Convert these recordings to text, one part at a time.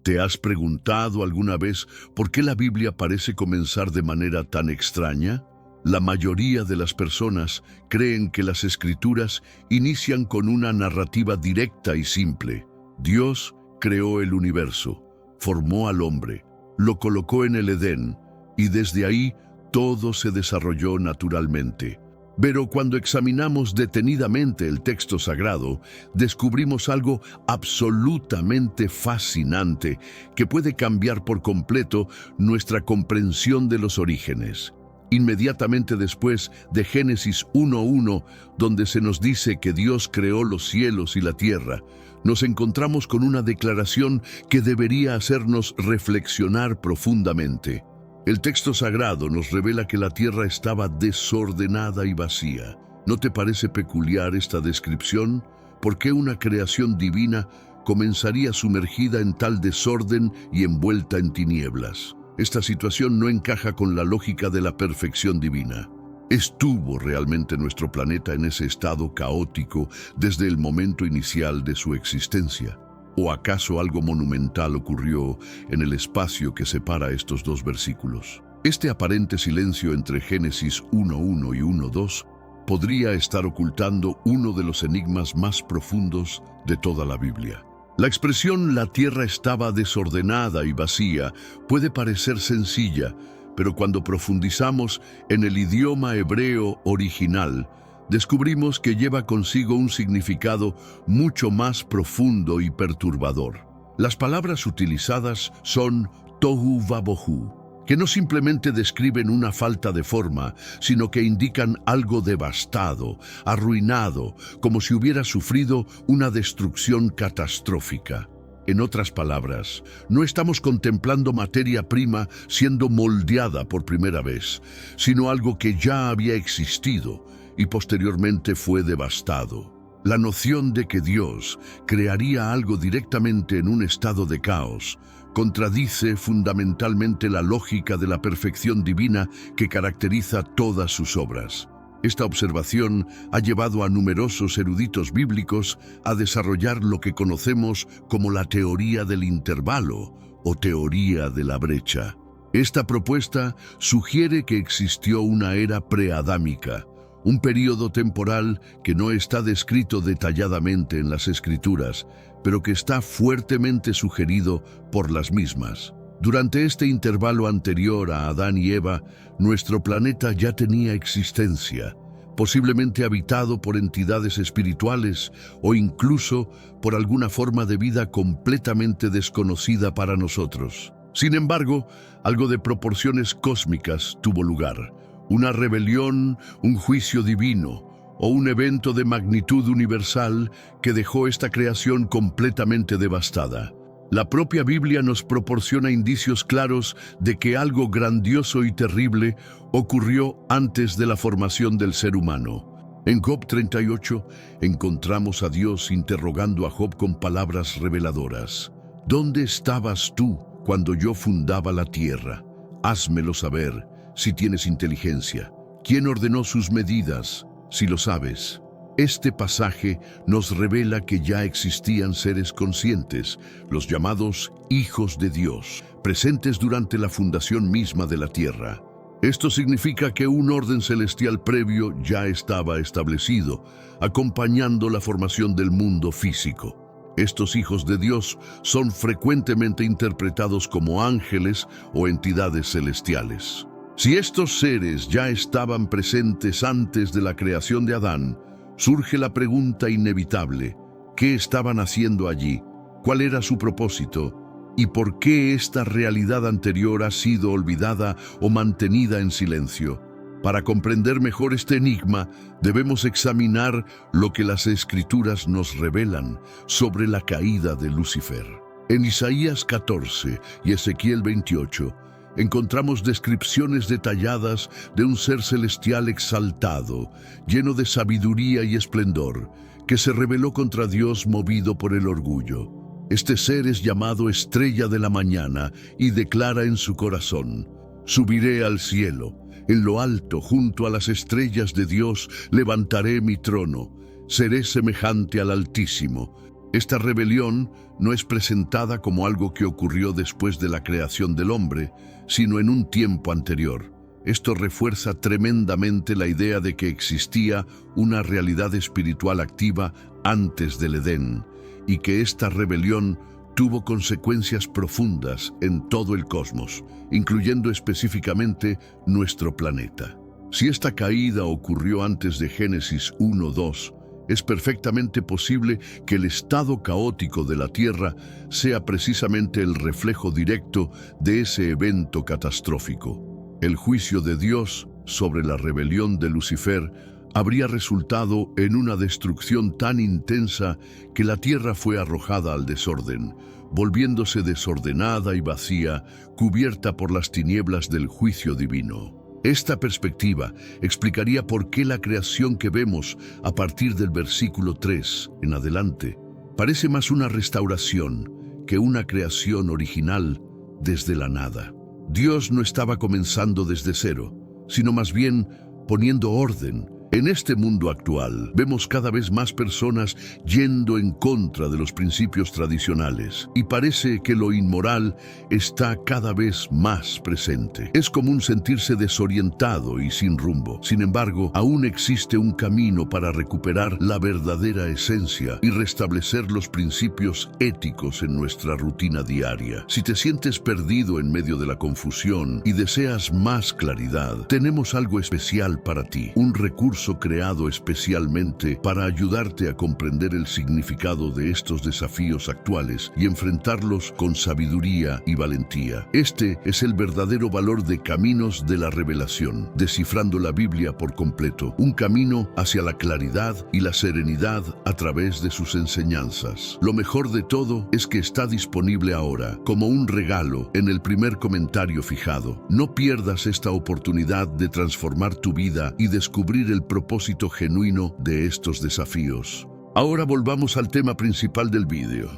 ¿Te has preguntado alguna vez por qué la Biblia parece comenzar de manera tan extraña? La mayoría de las personas creen que las Escrituras inician con una narrativa directa y simple. Dios creó el universo, formó al hombre, lo colocó en el Edén y desde ahí todo se desarrolló naturalmente. Pero cuando examinamos detenidamente el texto sagrado, descubrimos algo absolutamente fascinante que puede cambiar por completo nuestra comprensión de los orígenes. Inmediatamente después de Génesis 1:1, donde se nos dice que Dios creó los cielos y la tierra, nos encontramos con una declaración que debería hacernos reflexionar profundamente. El texto sagrado nos revela que la tierra estaba desordenada y vacía. ¿No te parece peculiar esta descripción? ¿Por qué una creación divina comenzaría sumergida en tal desorden y envuelta en tinieblas? Esta situación no encaja con la lógica de la perfección divina. ¿Estuvo realmente nuestro planeta en ese estado caótico desde el momento inicial de su existencia? ¿O acaso algo monumental ocurrió en el espacio que separa estos dos versículos? Este aparente silencio entre Génesis 1:1 y 1:2 podría estar ocultando uno de los enigmas más profundos de toda la Biblia. La expresión «la tierra estaba desordenada y vacía» puede parecer sencilla, pero cuando profundizamos en el idioma hebreo original, descubrimos que lleva consigo un significado mucho más profundo y perturbador. Las palabras utilizadas son tohu vabohu, que no simplemente describen una falta de forma, sino que indican algo devastado, arruinado, como si hubiera sufrido una destrucción catastrófica. En otras palabras, no estamos contemplando materia prima siendo moldeada por primera vez, sino algo que ya había existido y posteriormente fue devastado. La noción de que Dios crearía algo directamente en un estado de caos contradice fundamentalmente la lógica de la perfección divina que caracteriza todas sus obras. Esta observación ha llevado a numerosos eruditos bíblicos a desarrollar lo que conocemos como la teoría del intervalo o teoría de la brecha. Esta propuesta sugiere que existió una era preadámica, un período temporal que no está descrito detalladamente en las Escrituras, pero que está fuertemente sugerido por las mismas. Durante este intervalo anterior a Adán y Eva, nuestro planeta ya tenía existencia, posiblemente habitado por entidades espirituales o incluso por alguna forma de vida completamente desconocida para nosotros. Sin embargo, algo de proporciones cósmicas tuvo lugar. Una rebelión, un juicio divino o un evento de magnitud universal que dejó esta creación completamente devastada. La propia Biblia nos proporciona indicios claros de que algo grandioso y terrible ocurrió antes de la formación del ser humano. En Job 38 encontramos a Dios interrogando a Job con palabras reveladoras. ¿Dónde estabas tú cuando yo fundaba la tierra? Házmelo saber, si tienes inteligencia. ¿Quién ordenó sus medidas, si lo sabes? Este pasaje nos revela que ya existían seres conscientes, los llamados hijos de Dios, presentes durante la fundación misma de la tierra. Esto significa que un orden celestial previo ya estaba establecido, acompañando la formación del mundo físico. Estos hijos de Dios son frecuentemente interpretados como ángeles o entidades celestiales. Si estos seres ya estaban presentes antes de la creación de Adán, surge la pregunta inevitable: ¿qué estaban haciendo allí? ¿Cuál era su propósito? ¿Y por qué esta realidad anterior ha sido olvidada o mantenida en silencio? Para comprender mejor este enigma, debemos examinar lo que las Escrituras nos revelan sobre la caída de Lucifer. En Isaías 14 y Ezequiel 28, encontramos descripciones detalladas de un ser celestial exaltado, lleno de sabiduría y esplendor, que se rebeló contra Dios movido por el orgullo. Este ser es llamado Estrella de la Mañana y declara en su corazón: subiré al cielo, en lo alto, junto a las estrellas de Dios, levantaré mi trono, seré semejante al Altísimo. Esta rebelión no es presentada como algo que ocurrió después de la creación del hombre, sino en un tiempo anterior. Esto refuerza tremendamente la idea de que existía una realidad espiritual activa antes del Edén, y que esta rebelión tuvo consecuencias profundas en todo el cosmos, incluyendo específicamente nuestro planeta. Si esta caída ocurrió antes de Génesis 1:2, es perfectamente posible que el estado caótico de la Tierra sea precisamente el reflejo directo de ese evento catastrófico. El juicio de Dios sobre la rebelión de Lucifer habría resultado en una destrucción tan intensa que la Tierra fue arrojada al desorden, volviéndose desordenada y vacía, cubierta por las tinieblas del juicio divino. Esta perspectiva explicaría por qué la creación que vemos a partir del versículo 3 en adelante parece más una restauración que una creación original desde la nada. Dios no estaba comenzando desde cero, sino más bien poniendo orden. En este mundo actual, vemos cada vez más personas yendo en contra de los principios tradicionales, y parece que lo inmoral está cada vez más presente. Es común sentirse desorientado y sin rumbo. Sin embargo, aún existe un camino para recuperar la verdadera esencia y restablecer los principios éticos en nuestra rutina diaria. Si te sientes perdido en medio de la confusión y deseas más claridad, tenemos algo especial para ti, un recurso creado especialmente para ayudarte a comprender el significado de estos desafíos actuales y enfrentarlos con sabiduría y valentía. Este es el verdadero valor de Caminos de la Revelación, descifrando la Biblia por completo, un camino hacia la claridad y la serenidad a través de sus enseñanzas. Lo mejor de todo es que está disponible ahora, como un regalo, en el primer comentario fijado. No pierdas esta oportunidad de transformar tu vida y descubrir el propósito genuino de estos desafíos. Ahora volvamos al tema principal del vídeo,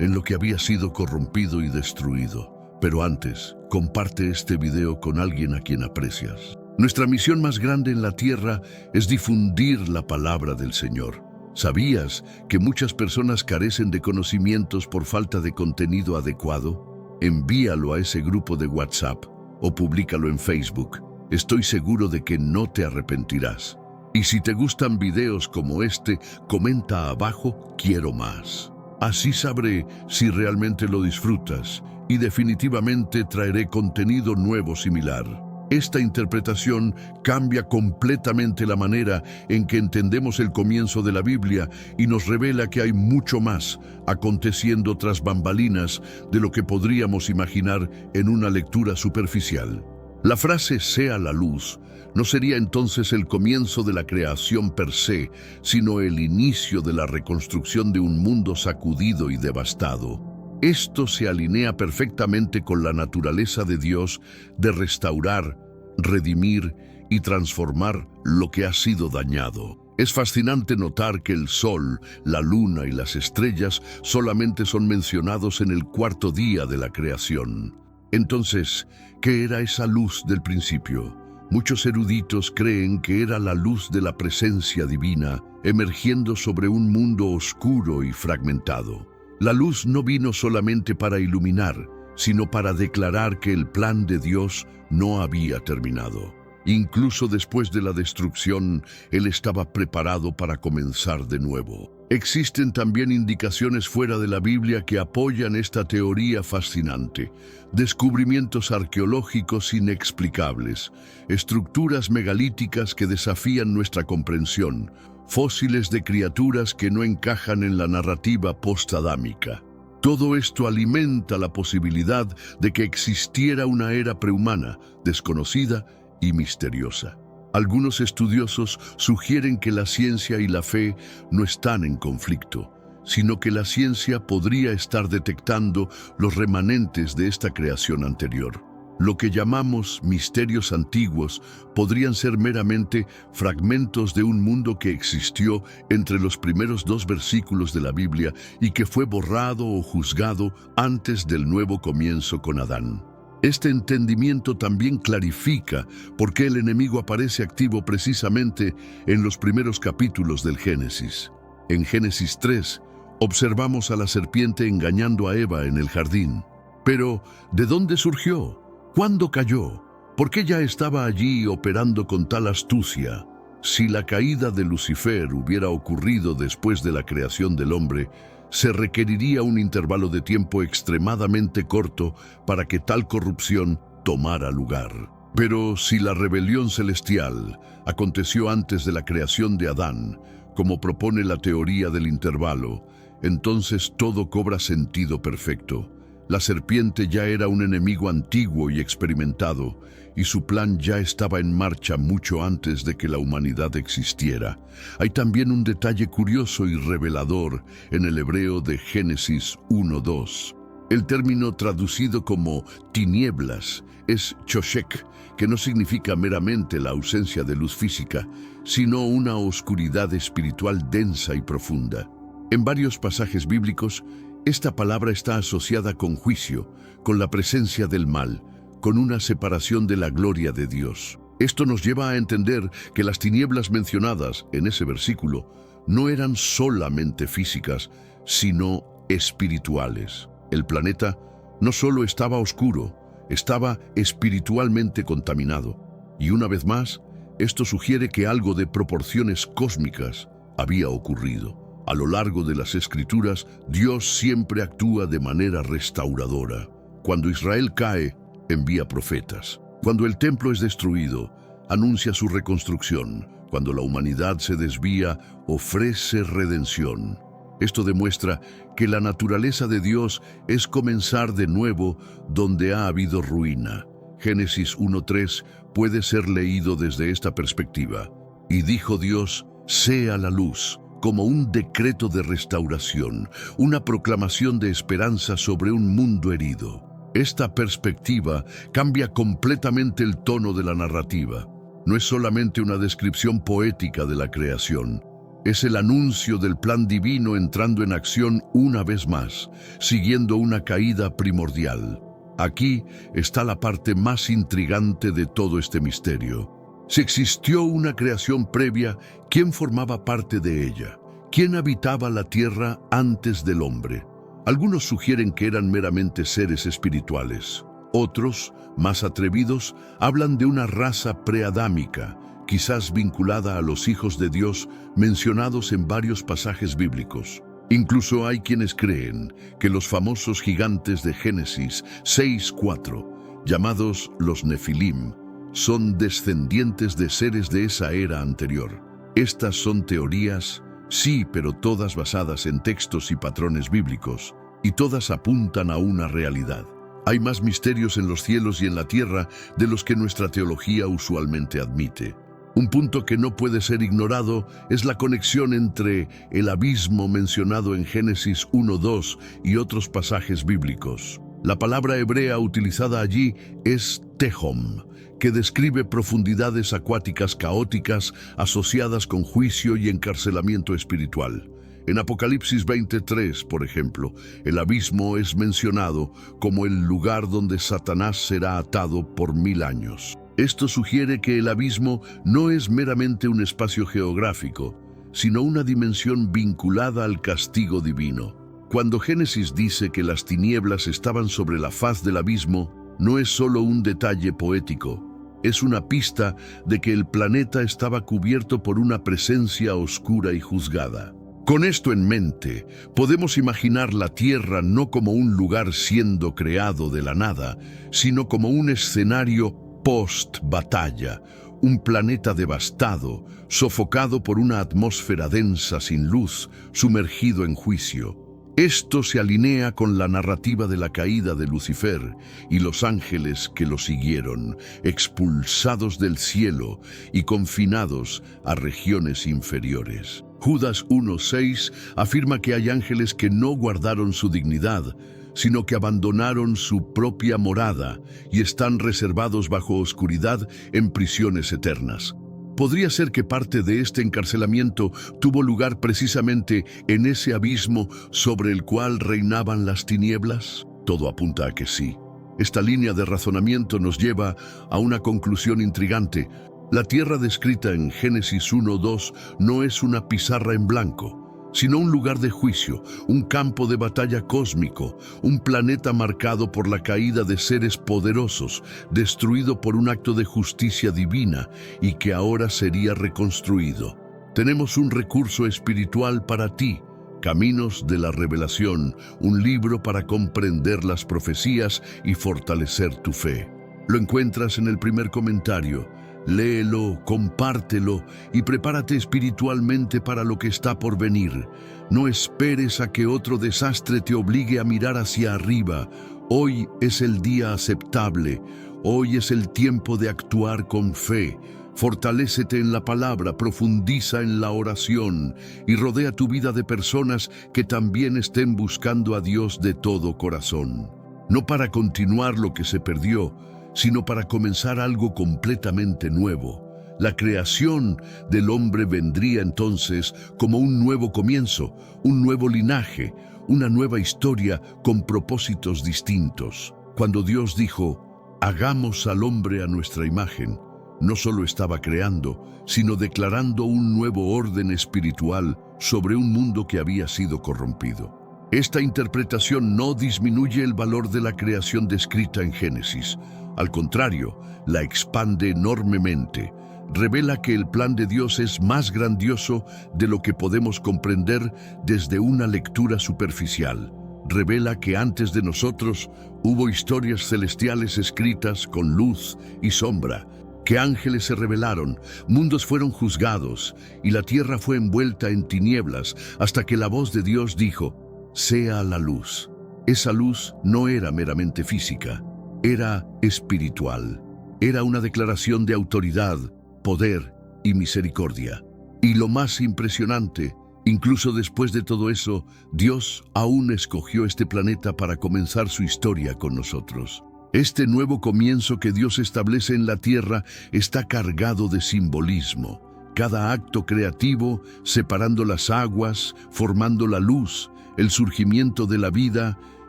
en lo que había sido corrompido y destruido. Pero antes, comparte este video con alguien a quien aprecias. Nuestra misión más grande en la tierra es difundir la palabra del Señor. ¿Sabías que muchas personas carecen de conocimientos por falta de contenido adecuado? Envíalo a ese grupo de WhatsApp o públicalo en Facebook. Estoy seguro de que no te arrepentirás. Y si te gustan videos como este, comenta abajo "Quiero más". Así sabré si realmente lo disfrutas y definitivamente traeré contenido nuevo similar. Esta interpretación cambia completamente la manera en que entendemos el comienzo de la Biblia y nos revela que hay mucho más aconteciendo tras bambalinas de lo que podríamos imaginar en una lectura superficial. La frase "sea la luz" no sería entonces el comienzo de la creación per se, sino el inicio de la reconstrucción de un mundo sacudido y devastado. Esto se alinea perfectamente con la naturaleza de Dios de restaurar, redimir y transformar lo que ha sido dañado. Es fascinante notar que el sol, la luna y las estrellas solamente son mencionados en el cuarto día de la creación. Entonces, ¿qué era esa luz del principio? Muchos eruditos creen que era la luz de la presencia divina emergiendo sobre un mundo oscuro y fragmentado. La luz no vino solamente para iluminar, sino para declarar que el plan de Dios no había terminado. Incluso después de la destrucción, Él estaba preparado para comenzar de nuevo. Existen también indicaciones fuera de la Biblia que apoyan esta teoría fascinante. Descubrimientos arqueológicos inexplicables, estructuras megalíticas que desafían nuestra comprensión, fósiles de criaturas que no encajan en la narrativa postadámica. Todo esto alimenta la posibilidad de que existiera una era prehumana, desconocida y misteriosa. Algunos estudiosos sugieren que la ciencia y la fe no están en conflicto, sino que la ciencia podría estar detectando los remanentes de esta creación anterior. Lo que llamamos misterios antiguos podrían ser meramente fragmentos de un mundo que existió entre los primeros 2 versículos de la Biblia y que fue borrado o juzgado antes del nuevo comienzo con Adán. Este entendimiento también clarifica por qué el enemigo aparece activo precisamente en los primeros capítulos del Génesis. En Génesis 3, Observamos a la serpiente engañando a Eva en el jardín. Pero, ¿de dónde surgió? ¿Cuándo cayó? ¿Por qué ya estaba allí operando con tal astucia? Si la caída de Lucifer hubiera ocurrido después de la creación del hombre, se requeriría un intervalo de tiempo extremadamente corto para que tal corrupción tomara lugar. Pero si la rebelión celestial aconteció antes de la creación de Adán, como propone la teoría del intervalo, entonces todo cobra sentido perfecto. La serpiente ya era un enemigo antiguo y experimentado, y su plan ya estaba en marcha mucho antes de que la humanidad existiera. Hay también un detalle curioso y revelador en el hebreo de Génesis 1:2. El término traducido como tinieblas es choshek, que no significa meramente la ausencia de luz física, sino una oscuridad espiritual densa y profunda. En varios pasajes bíblicos, esta palabra está asociada con juicio, con la presencia del mal, con una separación de la gloria de Dios. Esto nos lleva a entender que las tinieblas mencionadas en ese versículo no eran solamente físicas, sino espirituales. El planeta no solo estaba oscuro, estaba espiritualmente contaminado. Y una vez más, esto sugiere que algo de proporciones cósmicas había ocurrido. A lo largo de las Escrituras, Dios siempre actúa de manera restauradora. Cuando Israel cae, envía profetas. Cuando el templo es destruido, anuncia su reconstrucción. Cuando la humanidad se desvía, ofrece redención. Esto demuestra que la naturaleza de Dios es comenzar de nuevo donde ha habido ruina. Génesis 1:3 puede ser leído desde esta perspectiva. Y dijo Dios, sea la luz, como un decreto de restauración, una proclamación de esperanza sobre un mundo herido. Esta perspectiva cambia completamente el tono de la narrativa. No es solamente una descripción poética de la creación, es el anuncio del plan divino entrando en acción una vez más, siguiendo una caída primordial. Aquí está la parte más intrigante de todo este misterio. Si existió una creación previa, ¿quién formaba parte de ella? ¿Quién habitaba la tierra antes del hombre? Algunos sugieren que eran meramente seres espirituales. Otros, más atrevidos, hablan de una raza preadámica, quizás vinculada a los hijos de Dios mencionados en varios pasajes bíblicos. Incluso hay quienes creen que los famosos gigantes de Génesis 6:4, llamados los Nefilim, son descendientes de seres de esa era anterior. Estas son teorías, sí, pero todas basadas en textos y patrones bíblicos, y todas apuntan a una realidad. Hay más misterios en los cielos y en la tierra de los que nuestra teología usualmente admite. Un punto que no puede ser ignorado es la conexión entre el abismo mencionado en Génesis 1:2 y otros pasajes bíblicos. La palabra hebrea utilizada allí es tehom, que describe profundidades acuáticas caóticas asociadas con juicio y encarcelamiento espiritual. En Apocalipsis 23, por ejemplo, el abismo es mencionado como el lugar donde Satanás será atado por 1000 años. Esto sugiere que el abismo no es meramente un espacio geográfico, sino una dimensión vinculada al castigo divino. Cuando Génesis dice que las tinieblas estaban sobre la faz del abismo, no es solo un detalle poético, es una pista de que el planeta estaba cubierto por una presencia oscura y juzgada. Con esto en mente, podemos imaginar la Tierra no como un lugar siendo creado de la nada, sino como un escenario post-batalla, un planeta devastado, sofocado por una atmósfera densa sin luz, sumergido en juicio. Esto se alinea con la narrativa de la caída de Lucifer y los ángeles que lo siguieron, expulsados del cielo y confinados a regiones inferiores. Judas 1:6 afirma que hay ángeles que no guardaron su dignidad, sino que abandonaron su propia morada y están reservados bajo oscuridad en prisiones eternas. ¿Podría ser que parte de este encarcelamiento tuvo lugar precisamente en ese abismo sobre el cual reinaban las tinieblas? Todo apunta a que sí. Esta línea de razonamiento nos lleva a una conclusión intrigante. La tierra descrita en Génesis 1:2 no es una pizarra en blanco, sino un lugar de juicio, un campo de batalla cósmico, un planeta marcado por la caída de seres poderosos, destruido por un acto de justicia divina y que ahora sería reconstruido. Tenemos un recurso espiritual para ti, Caminos de la Revelación, un libro para comprender las profecías y fortalecer tu fe. Lo encuentras en el primer comentario. Léelo, compártelo y prepárate espiritualmente para lo que está por venir. No esperes a que otro desastre te obligue a mirar hacia arriba. Hoy es el día aceptable. Hoy es el tiempo de actuar con fe. Fortalécete en la palabra, profundiza en la oración y rodea tu vida de personas que también estén buscando a Dios de todo corazón. No para continuar lo que se perdió, sino para comenzar algo completamente nuevo. La creación del hombre vendría entonces como un nuevo comienzo, un nuevo linaje, una nueva historia con propósitos distintos. Cuando Dios dijo, hagamos al hombre a nuestra imagen, no solo estaba creando, sino declarando un nuevo orden espiritual sobre un mundo que había sido corrompido. Esta interpretación no disminuye el valor de la creación descrita en Génesis. Al contrario, la expande enormemente. Revela que el plan de Dios es más grandioso de lo que podemos comprender desde una lectura superficial. Revela que antes de nosotros hubo historias celestiales escritas con luz y sombra, que ángeles se rebelaron, mundos fueron juzgados y la tierra fue envuelta en tinieblas hasta que la voz de Dios dijo, sea la luz. Esa luz no era meramente física, era espiritual. Era una declaración de autoridad, poder y misericordia. Y lo más impresionante, incluso después de todo eso, Dios aún escogió este planeta para comenzar su historia con nosotros. Este nuevo comienzo que Dios establece en la tierra está cargado de simbolismo. Cada acto creativo, separando las aguas, formando la luz, el surgimiento de la vida,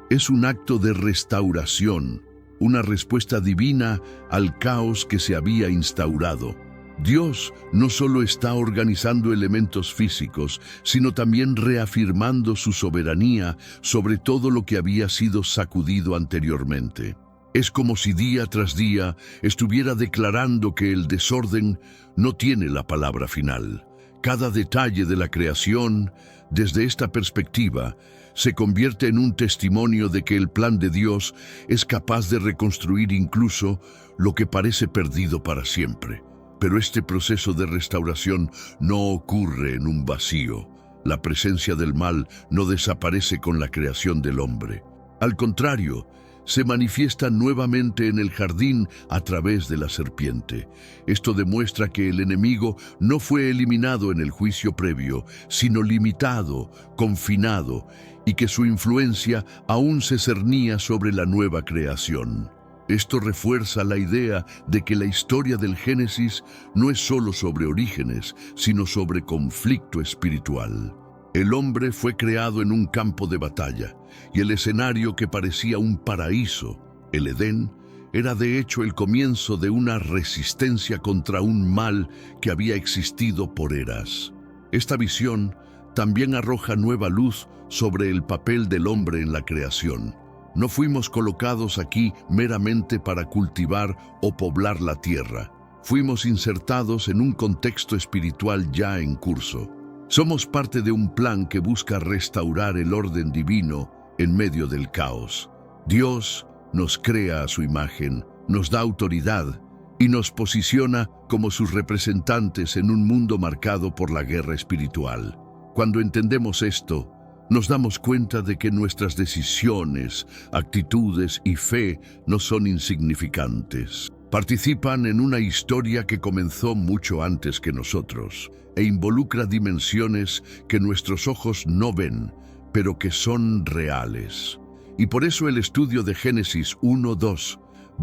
es un acto de restauración, una respuesta divina al caos que se había instaurado. Dios no solo está organizando elementos físicos, sino también reafirmando su soberanía sobre todo lo que había sido sacudido anteriormente. Es como si día tras día estuviera declarando que el desorden no tiene la palabra final. Cada detalle de la creación, desde esta perspectiva, se convierte en un testimonio de que el plan de Dios es capaz de reconstruir incluso lo que parece perdido para siempre. Pero este proceso de restauración no ocurre en un vacío. La presencia del mal no desaparece con la creación del hombre. Al contrario, se manifiesta nuevamente en el jardín a través de la serpiente. Esto demuestra que el enemigo no fue eliminado en el juicio previo, sino limitado, confinado, y que su influencia aún se cernía sobre la nueva creación. Esto refuerza la idea de que la historia del Génesis no es solo sobre orígenes, sino sobre conflicto espiritual. El hombre fue creado en un campo de batalla, y el escenario que parecía un paraíso, el Edén, era de hecho el comienzo de una resistencia contra un mal que había existido por eras. Esta visión también arroja nueva luz sobre el papel del hombre en la creación. No fuimos colocados aquí meramente para cultivar o poblar la tierra. Fuimos insertados en un contexto espiritual ya en curso. Somos parte de un plan que busca restaurar el orden divino en medio del caos. Dios nos crea a su imagen, nos da autoridad y nos posiciona como sus representantes en un mundo marcado por la guerra espiritual. Cuando entendemos esto, nos damos cuenta de que nuestras decisiones, actitudes y fe no son insignificantes. Participan en una historia que comenzó mucho antes que nosotros e involucra dimensiones que nuestros ojos no ven, pero que son reales. Y por eso el estudio de Génesis 1:2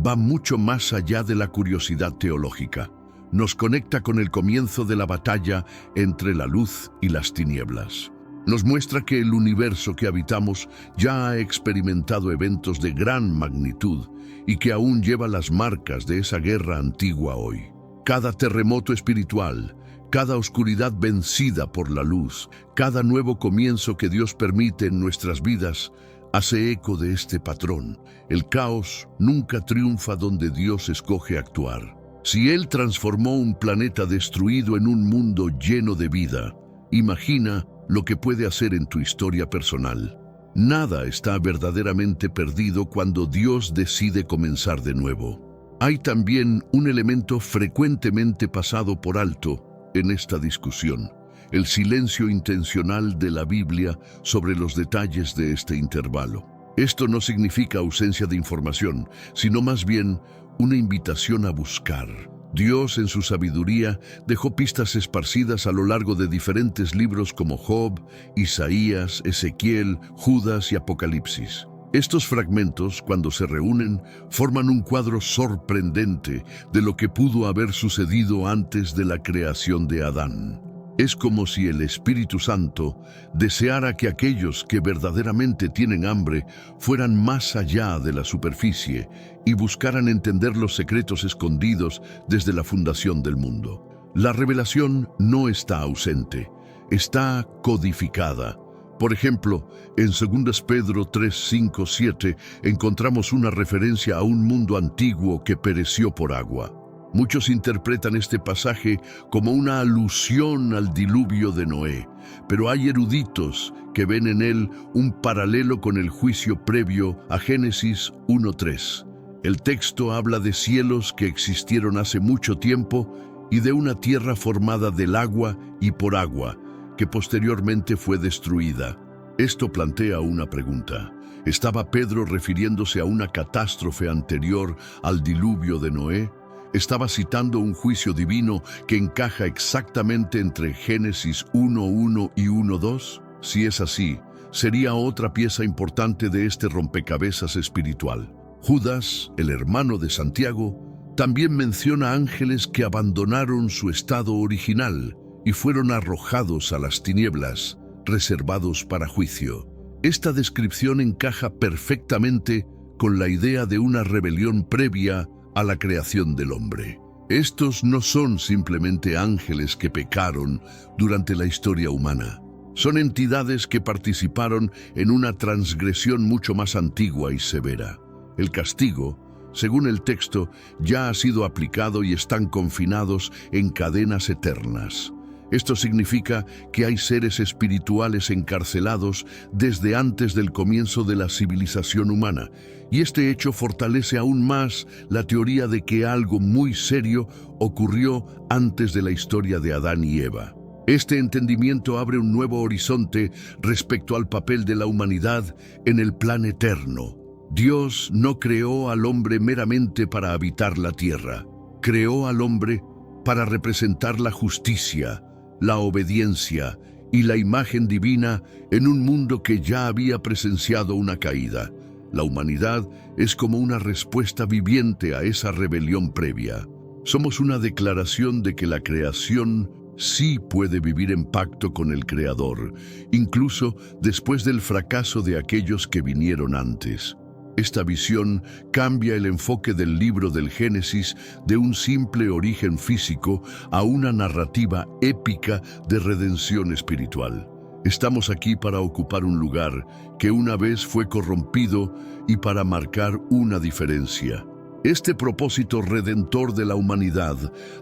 va mucho más allá de la curiosidad teológica. Nos conecta con el comienzo de la batalla entre la luz y las tinieblas. Nos muestra que el universo que habitamos ya ha experimentado eventos de gran magnitud y que aún lleva las marcas de esa guerra antigua hoy. Cada terremoto espiritual, Cada oscuridad vencida por la luz, cada nuevo comienzo que Dios permite en nuestras vidas, hace eco de este patrón. El caos nunca triunfa donde Dios escoge actuar. Si Él transformó un planeta destruido en un mundo lleno de vida, imagina lo que puede hacer en tu historia personal. Nada está verdaderamente perdido cuando Dios decide comenzar de nuevo. Hay también un elemento frecuentemente pasado por alto en esta discusión: el silencio intencional de la Biblia sobre los detalles de este intervalo. Esto no significa ausencia de información, sino más bien una invitación a buscar. Dios, en su sabiduría, dejó pistas esparcidas a lo largo de diferentes libros como Job, Isaías, Ezequiel, Judas y Apocalipsis. Estos fragmentos, cuando se reúnen, forman un cuadro sorprendente de lo que pudo haber sucedido antes de la creación de Adán. Es como si el Espíritu Santo deseara que aquellos que verdaderamente tienen hambre fueran más allá de la superficie y buscaran entender los secretos escondidos desde la fundación del mundo. La revelación no está ausente, está codificada. Por ejemplo, en 2 Pedro 3, 5, 7 encontramos una referencia a un mundo antiguo que pereció por agua. Muchos interpretan este pasaje como una alusión al diluvio de Noé, pero hay eruditos que ven en él un paralelo con el juicio previo a Génesis 1:3. El texto habla de cielos que existieron hace mucho tiempo y de una tierra formada del agua y por agua, que posteriormente fue destruida. Esto plantea una pregunta. ¿Estaba Pedro refiriéndose a una catástrofe anterior al diluvio de Noé? ¿Estaba citando un juicio divino que encaja exactamente entre Génesis 1:1 y 1:2? Si es así, sería otra pieza importante de este rompecabezas espiritual. Judas, el hermano de Santiago, también menciona ángeles que abandonaron su estado original y fueron arrojados a las tinieblas, reservados para juicio. Esta descripción encaja perfectamente con la idea de una rebelión previa a la creación del hombre. Estos no son simplemente ángeles que pecaron durante la historia humana. Son entidades que participaron en una transgresión mucho más antigua y severa. El castigo, según el texto, ya ha sido aplicado y están confinados en cadenas eternas. Esto significa que hay seres espirituales encarcelados desde antes del comienzo de la civilización humana, y este hecho fortalece aún más la teoría de que algo muy serio ocurrió antes de la historia de Adán y Eva. Este entendimiento abre un nuevo horizonte respecto al papel de la humanidad en el plan eterno. Dios no creó al hombre meramente para habitar la tierra. Creó al hombre para representar la justicia, la obediencia y la imagen divina en un mundo que ya había presenciado una caída. La humanidad es como una respuesta viviente a esa rebelión previa. Somos una declaración de que la creación sí puede vivir en pacto con el Creador, incluso después del fracaso de aquellos que vinieron antes. Esta visión cambia el enfoque del libro del Génesis de un simple origen físico a una narrativa épica de redención espiritual. Estamos aquí para ocupar un lugar que una vez fue corrompido y para marcar una diferencia. Este propósito redentor de la humanidad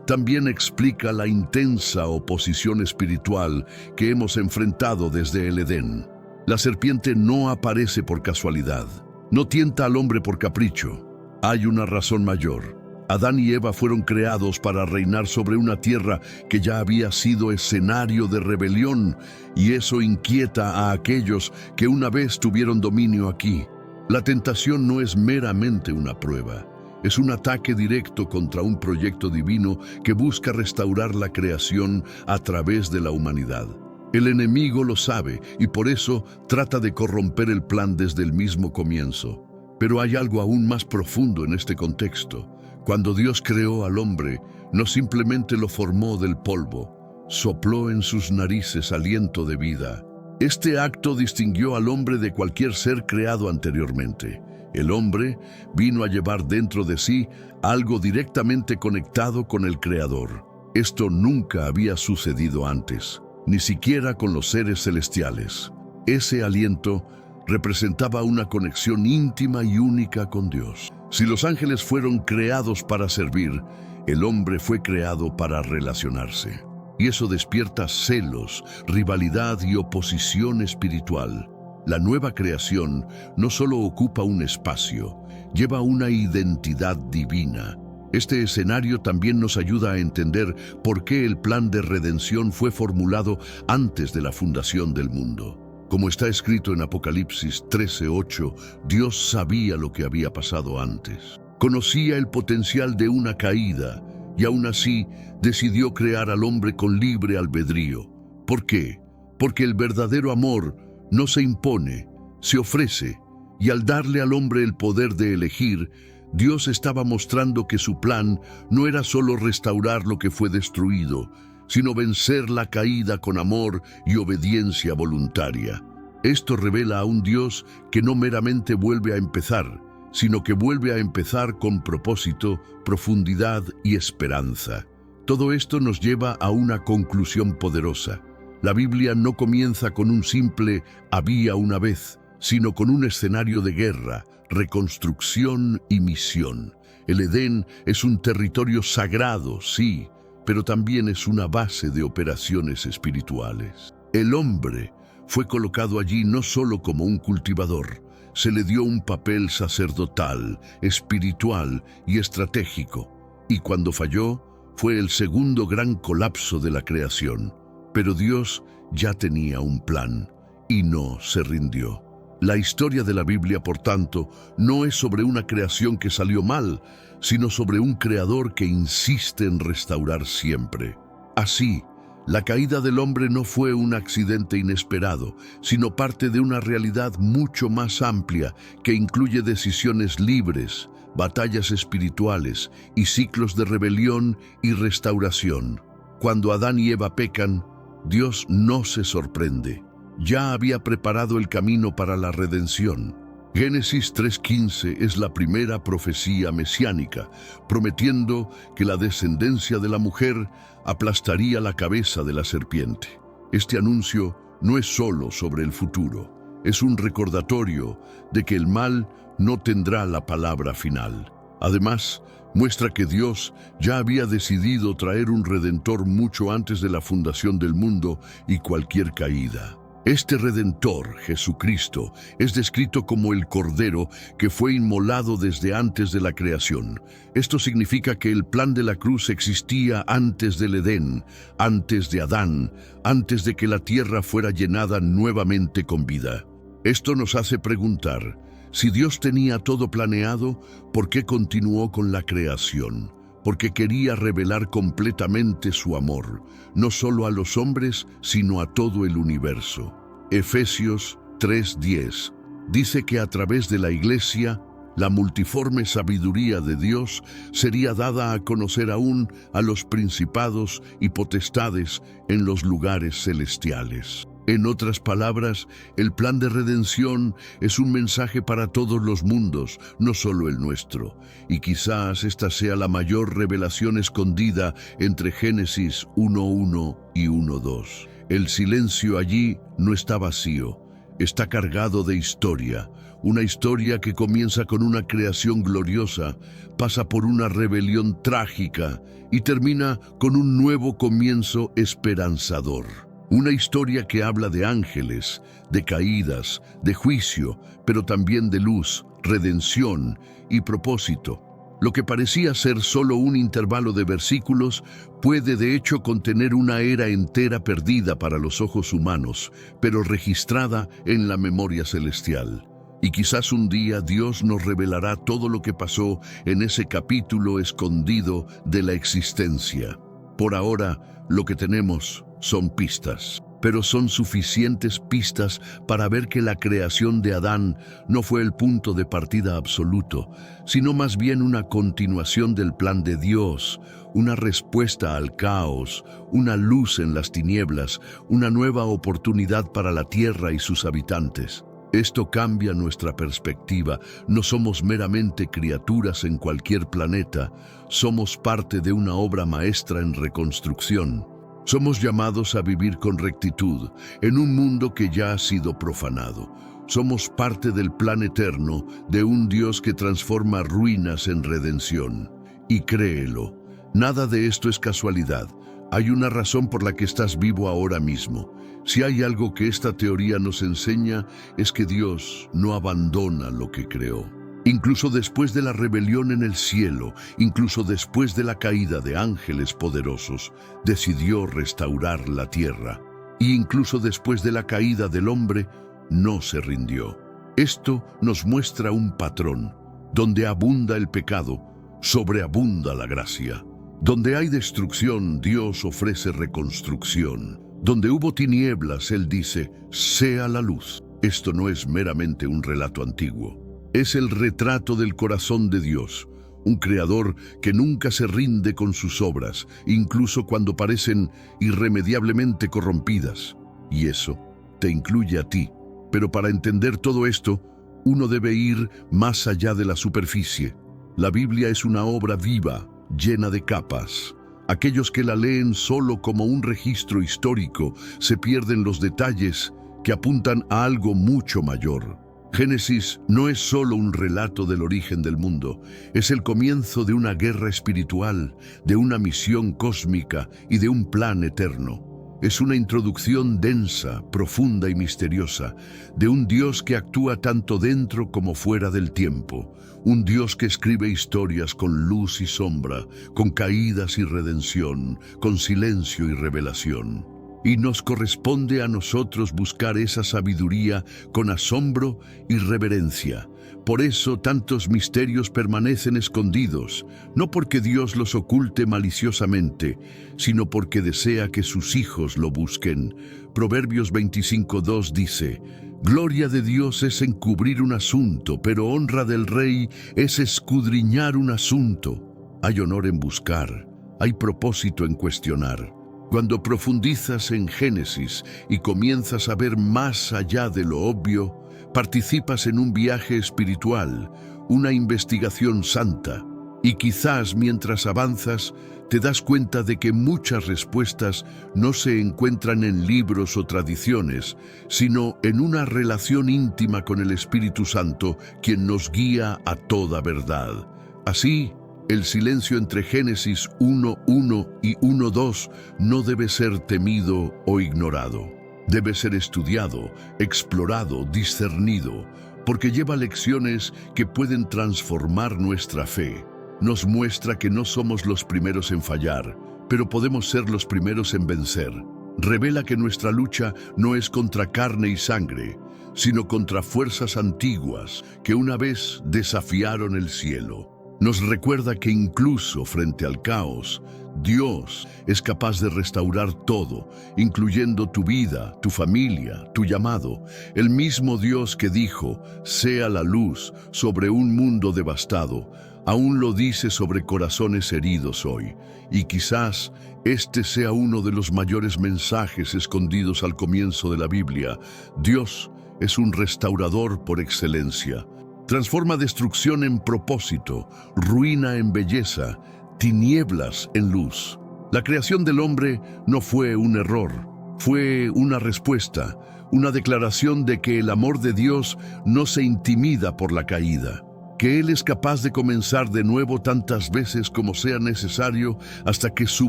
también explica la intensa oposición espiritual que hemos enfrentado desde el Edén. La serpiente no aparece por casualidad. No tienta al hombre por capricho. Hay una razón mayor. Adán y Eva fueron creados para reinar sobre una tierra que ya había sido escenario de rebelión, y eso inquieta a aquellos que una vez tuvieron dominio aquí. La tentación no es meramente una prueba. Es un ataque directo contra un proyecto divino que busca restaurar la creación a través de la humanidad. El enemigo lo sabe y por eso trata de corromper el plan desde el mismo comienzo. Pero hay algo aún más profundo en este contexto. Cuando Dios creó al hombre, no simplemente lo formó del polvo, sopló en sus narices aliento de vida. Este acto distinguió al hombre de cualquier ser creado anteriormente. El hombre vino a llevar dentro de sí algo directamente conectado con el Creador. Esto nunca había sucedido antes, ni siquiera con los seres celestiales. Ese aliento representaba una conexión íntima y única con Dios. Si los ángeles fueron creados para servir, el hombre fue creado para relacionarse. Y eso despierta celos, rivalidad y oposición espiritual. La nueva creación no solo ocupa un espacio, lleva una identidad divina. Este escenario también nos ayuda a entender por qué el plan de redención fue formulado antes de la fundación del mundo. Como está escrito en Apocalipsis 13:8, Dios sabía lo que había pasado antes. Conocía el potencial de una caída y aún así decidió crear al hombre con libre albedrío. ¿Por qué? Porque el verdadero amor no se impone, se ofrece, y al darle al hombre el poder de elegir, Dios estaba mostrando que su plan no era solo restaurar lo que fue destruido, sino vencer la caída con amor y obediencia voluntaria. Esto revela a un Dios que no meramente vuelve a empezar, sino que vuelve a empezar con propósito, profundidad y esperanza. Todo esto nos lleva a una conclusión poderosa. La Biblia no comienza con un simple «había una vez», sino con un escenario de guerra, reconstrucción y misión. El Edén es un territorio sagrado, sí, pero también es una base de operaciones espirituales. El hombre fue colocado allí no solo como un cultivador, se le dio un papel sacerdotal, espiritual y estratégico, y cuando falló, fue el segundo gran colapso de la creación. Pero Dios ya tenía un plan y no se rindió. La historia de la Biblia, por tanto, no es sobre una creación que salió mal, sino sobre un creador que insiste en restaurar siempre. Así, la caída del hombre no fue un accidente inesperado, sino parte de una realidad mucho más amplia que incluye decisiones libres, batallas espirituales y ciclos de rebelión y restauración. Cuando Adán y Eva pecan, Dios no se sorprende. Ya había preparado el camino para la redención. Génesis 3:15 es la primera profecía mesiánica, prometiendo que la descendencia de la mujer aplastaría la cabeza de la serpiente. Este anuncio no es solo sobre el futuro, es un recordatorio de que el mal no tendrá la palabra final. Además, muestra que Dios ya había decidido traer un redentor mucho antes de la fundación del mundo y cualquier caída. Este Redentor, Jesucristo, es descrito como el Cordero que fue inmolado desde antes de la creación. Esto significa que el plan de la cruz existía antes del Edén, antes de Adán, antes de que la tierra fuera llenada nuevamente con vida. Esto nos hace preguntar, si Dios tenía todo planeado, ¿por qué continuó con la creación? Porque quería revelar completamente su amor, no solo a los hombres, sino a todo el universo. Efesios 3:10 dice que a través de la Iglesia, la multiforme sabiduría de Dios sería dada a conocer aún a los principados y potestades en los lugares celestiales. En otras palabras, el plan de redención es un mensaje para todos los mundos, no solo el nuestro. Y quizás esta sea la mayor revelación escondida entre Génesis 1:1 y 1:2. El silencio allí no está vacío, está cargado de historia. Una historia que comienza con una creación gloriosa, pasa por una rebelión trágica y termina con un nuevo comienzo esperanzador. Una historia que habla de ángeles, de caídas, de juicio, pero también de luz, redención y propósito. Lo que parecía ser solo un intervalo de versículos puede de hecho contener una era entera perdida para los ojos humanos, pero registrada en la memoria celestial. Y quizás un día Dios nos revelará todo lo que pasó en ese capítulo escondido de la existencia. Por ahora, lo que tenemos son pistas, pero son suficientes pistas para ver que la creación de Adán no fue el punto de partida absoluto, sino más bien una continuación del plan de Dios, una respuesta al caos, una luz en las tinieblas, una nueva oportunidad para la tierra y sus habitantes. Esto cambia nuestra perspectiva. No somos meramente criaturas en cualquier planeta, somos parte de una obra maestra en reconstrucción. Somos llamados a vivir con rectitud en un mundo que ya ha sido profanado. Somos parte del plan eterno de un Dios que transforma ruinas en redención. Y créelo, nada de esto es casualidad. Hay una razón por la que estás vivo ahora mismo. Si hay algo que esta teoría nos enseña, es que Dios no abandona lo que creó. Incluso después de la rebelión en el cielo, incluso después de la caída de ángeles poderosos, decidió restaurar la tierra. Y incluso después de la caída del hombre, no se rindió. Esto nos muestra un patrón. Donde abunda el pecado, sobreabunda la gracia. Donde hay destrucción, Dios ofrece reconstrucción. Donde hubo tinieblas, Él dice, sea la luz. Esto no es meramente un relato antiguo. Es el retrato del corazón de Dios, un creador que nunca se rinde con sus obras, incluso cuando parecen irremediablemente corrompidas. Y eso te incluye a ti. Pero para entender todo esto, uno debe ir más allá de la superficie. La Biblia es una obra viva, llena de capas. Aquellos que la leen solo como un registro histórico se pierden los detalles que apuntan a algo mucho mayor. Génesis no es solo un relato del origen del mundo, es el comienzo de una guerra espiritual, de una misión cósmica y de un plan eterno. Es una introducción densa, profunda y misteriosa, de un Dios que actúa tanto dentro como fuera del tiempo, un Dios que escribe historias con luz y sombra, con caídas y redención, con silencio y revelación. Y nos corresponde a nosotros buscar esa sabiduría con asombro y reverencia. Por eso tantos misterios permanecen escondidos, no porque Dios los oculte maliciosamente, sino porque desea que sus hijos lo busquen. Proverbios 25:2 dice, «Gloria de Dios es encubrir un asunto, pero honra del rey es escudriñar un asunto». Hay honor en buscar, hay propósito en cuestionar. Cuando profundizas en Génesis y comienzas a ver más allá de lo obvio, participas en un viaje espiritual, una investigación santa. Y quizás mientras avanzas, te das cuenta de que muchas respuestas no se encuentran en libros o tradiciones, sino en una relación íntima con el Espíritu Santo, quien nos guía a toda verdad. Así, el silencio entre Génesis 1:1 y 1:2 no debe ser temido o ignorado. Debe ser estudiado, explorado, discernido, porque lleva lecciones que pueden transformar nuestra fe. Nos muestra que no somos los primeros en fallar, pero podemos ser los primeros en vencer. Revela que nuestra lucha no es contra carne y sangre, sino contra fuerzas antiguas que una vez desafiaron el cielo. Nos recuerda que incluso frente al caos, Dios es capaz de restaurar todo, incluyendo tu vida, tu familia, tu llamado. El mismo Dios que dijo, sea la luz sobre un mundo devastado, aún lo dice sobre corazones heridos hoy. Y quizás este sea uno de los mayores mensajes escondidos al comienzo de la Biblia. Dios es un restaurador por excelencia. Transforma destrucción en propósito, ruina en belleza, tinieblas en luz. La creación del hombre no fue un error, fue una respuesta, una declaración de que el amor de Dios no se intimida por la caída, que Él es capaz de comenzar de nuevo tantas veces como sea necesario hasta que su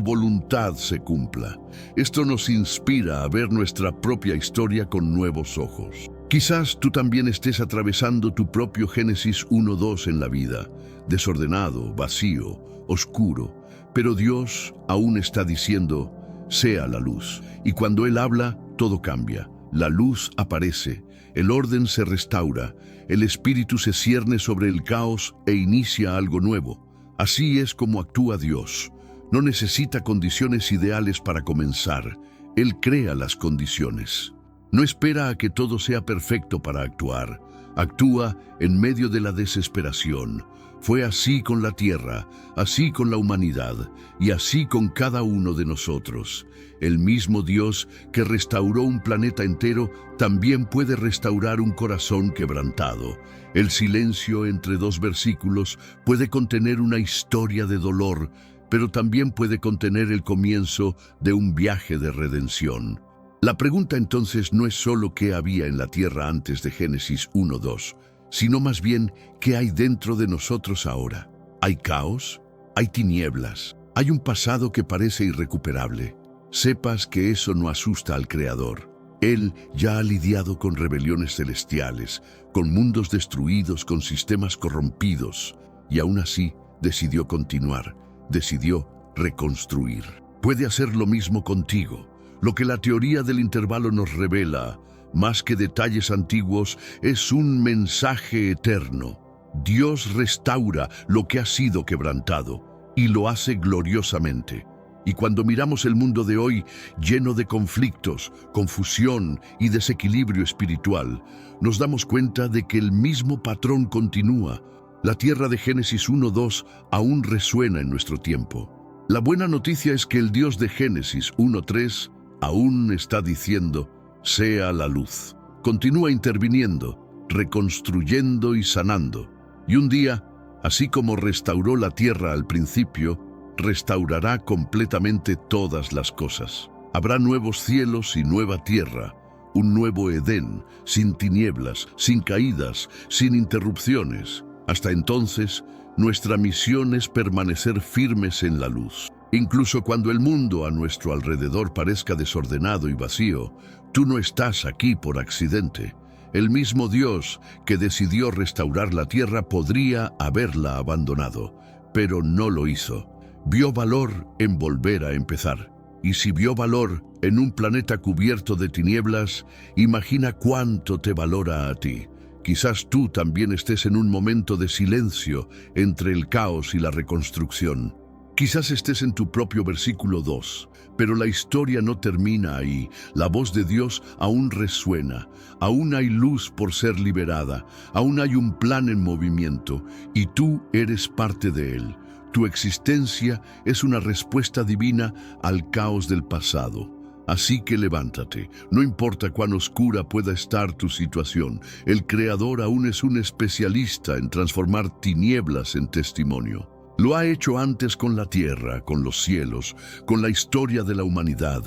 voluntad se cumpla. Esto nos inspira a ver nuestra propia historia con nuevos ojos. Quizás tú también estés atravesando tu propio Génesis 1:2 en la vida, desordenado, vacío, oscuro, pero Dios aún está diciendo, sea la luz. Y cuando Él habla, todo cambia. La luz aparece, el orden se restaura, el espíritu se cierne sobre el caos e inicia algo nuevo. Así es como actúa Dios. No necesita condiciones ideales para comenzar. Él crea las condiciones. No espera a que todo sea perfecto para actuar. Actúa en medio de la desesperación. Fue así con la tierra, así con la humanidad, y así con cada uno de nosotros. El mismo Dios que restauró un planeta entero, también puede restaurar un corazón quebrantado. El silencio entre dos versículos puede contener una historia de dolor, pero también puede contener el comienzo de un viaje de redención. La pregunta entonces no es solo qué había en la tierra antes de Génesis 1:2, sino más bien qué hay dentro de nosotros ahora. ¿Hay caos? ¿Hay tinieblas? ¿Hay un pasado que parece irrecuperable? Sepas que eso no asusta al Creador. Él ya ha lidiado con rebeliones celestiales, con mundos destruidos, con sistemas corrompidos, y aún así decidió continuar, decidió reconstruir. Puede hacer lo mismo contigo. Lo que la teoría del intervalo nos revela, más que detalles antiguos, es un mensaje eterno. Dios restaura lo que ha sido quebrantado y lo hace gloriosamente. Y cuando miramos el mundo de hoy, lleno de conflictos, confusión y desequilibrio espiritual, nos damos cuenta de que el mismo patrón continúa. La tierra de Génesis 1:2 aún resuena en nuestro tiempo. La buena noticia es que el Dios de Génesis 1:3 aún está diciendo: sea la luz. Continúa interviniendo, reconstruyendo y sanando. Y un día, así como restauró la tierra al principio, restaurará completamente todas las cosas. Habrá nuevos cielos y nueva tierra, un nuevo Edén, sin tinieblas, sin caídas, sin interrupciones. Hasta entonces, nuestra misión es permanecer firmes en la luz. Incluso cuando el mundo a nuestro alrededor parezca desordenado y vacío, tú no estás aquí por accidente. El mismo Dios que decidió restaurar la tierra podría haberla abandonado, pero no lo hizo. Vio valor en volver a empezar. Y si vio valor en un planeta cubierto de tinieblas, imagina cuánto te valora a ti. Quizás tú también estés en un momento de silencio entre el caos y la reconstrucción. Quizás estés en tu propio versículo 2, pero la historia no termina ahí. La voz de Dios aún resuena, aún hay luz por ser liberada, aún hay un plan en movimiento, y tú eres parte de él. Tu existencia es una respuesta divina al caos del pasado. Así que levántate, no importa cuán oscura pueda estar tu situación, el Creador aún es un especialista en transformar tinieblas en testimonio. Lo ha hecho antes con la tierra, con los cielos, con la historia de la humanidad,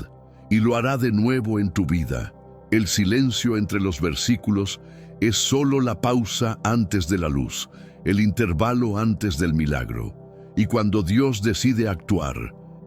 y lo hará de nuevo en tu vida. El silencio entre los versículos es solo la pausa antes de la luz, el intervalo antes del milagro. Y cuando Dios decide actuar,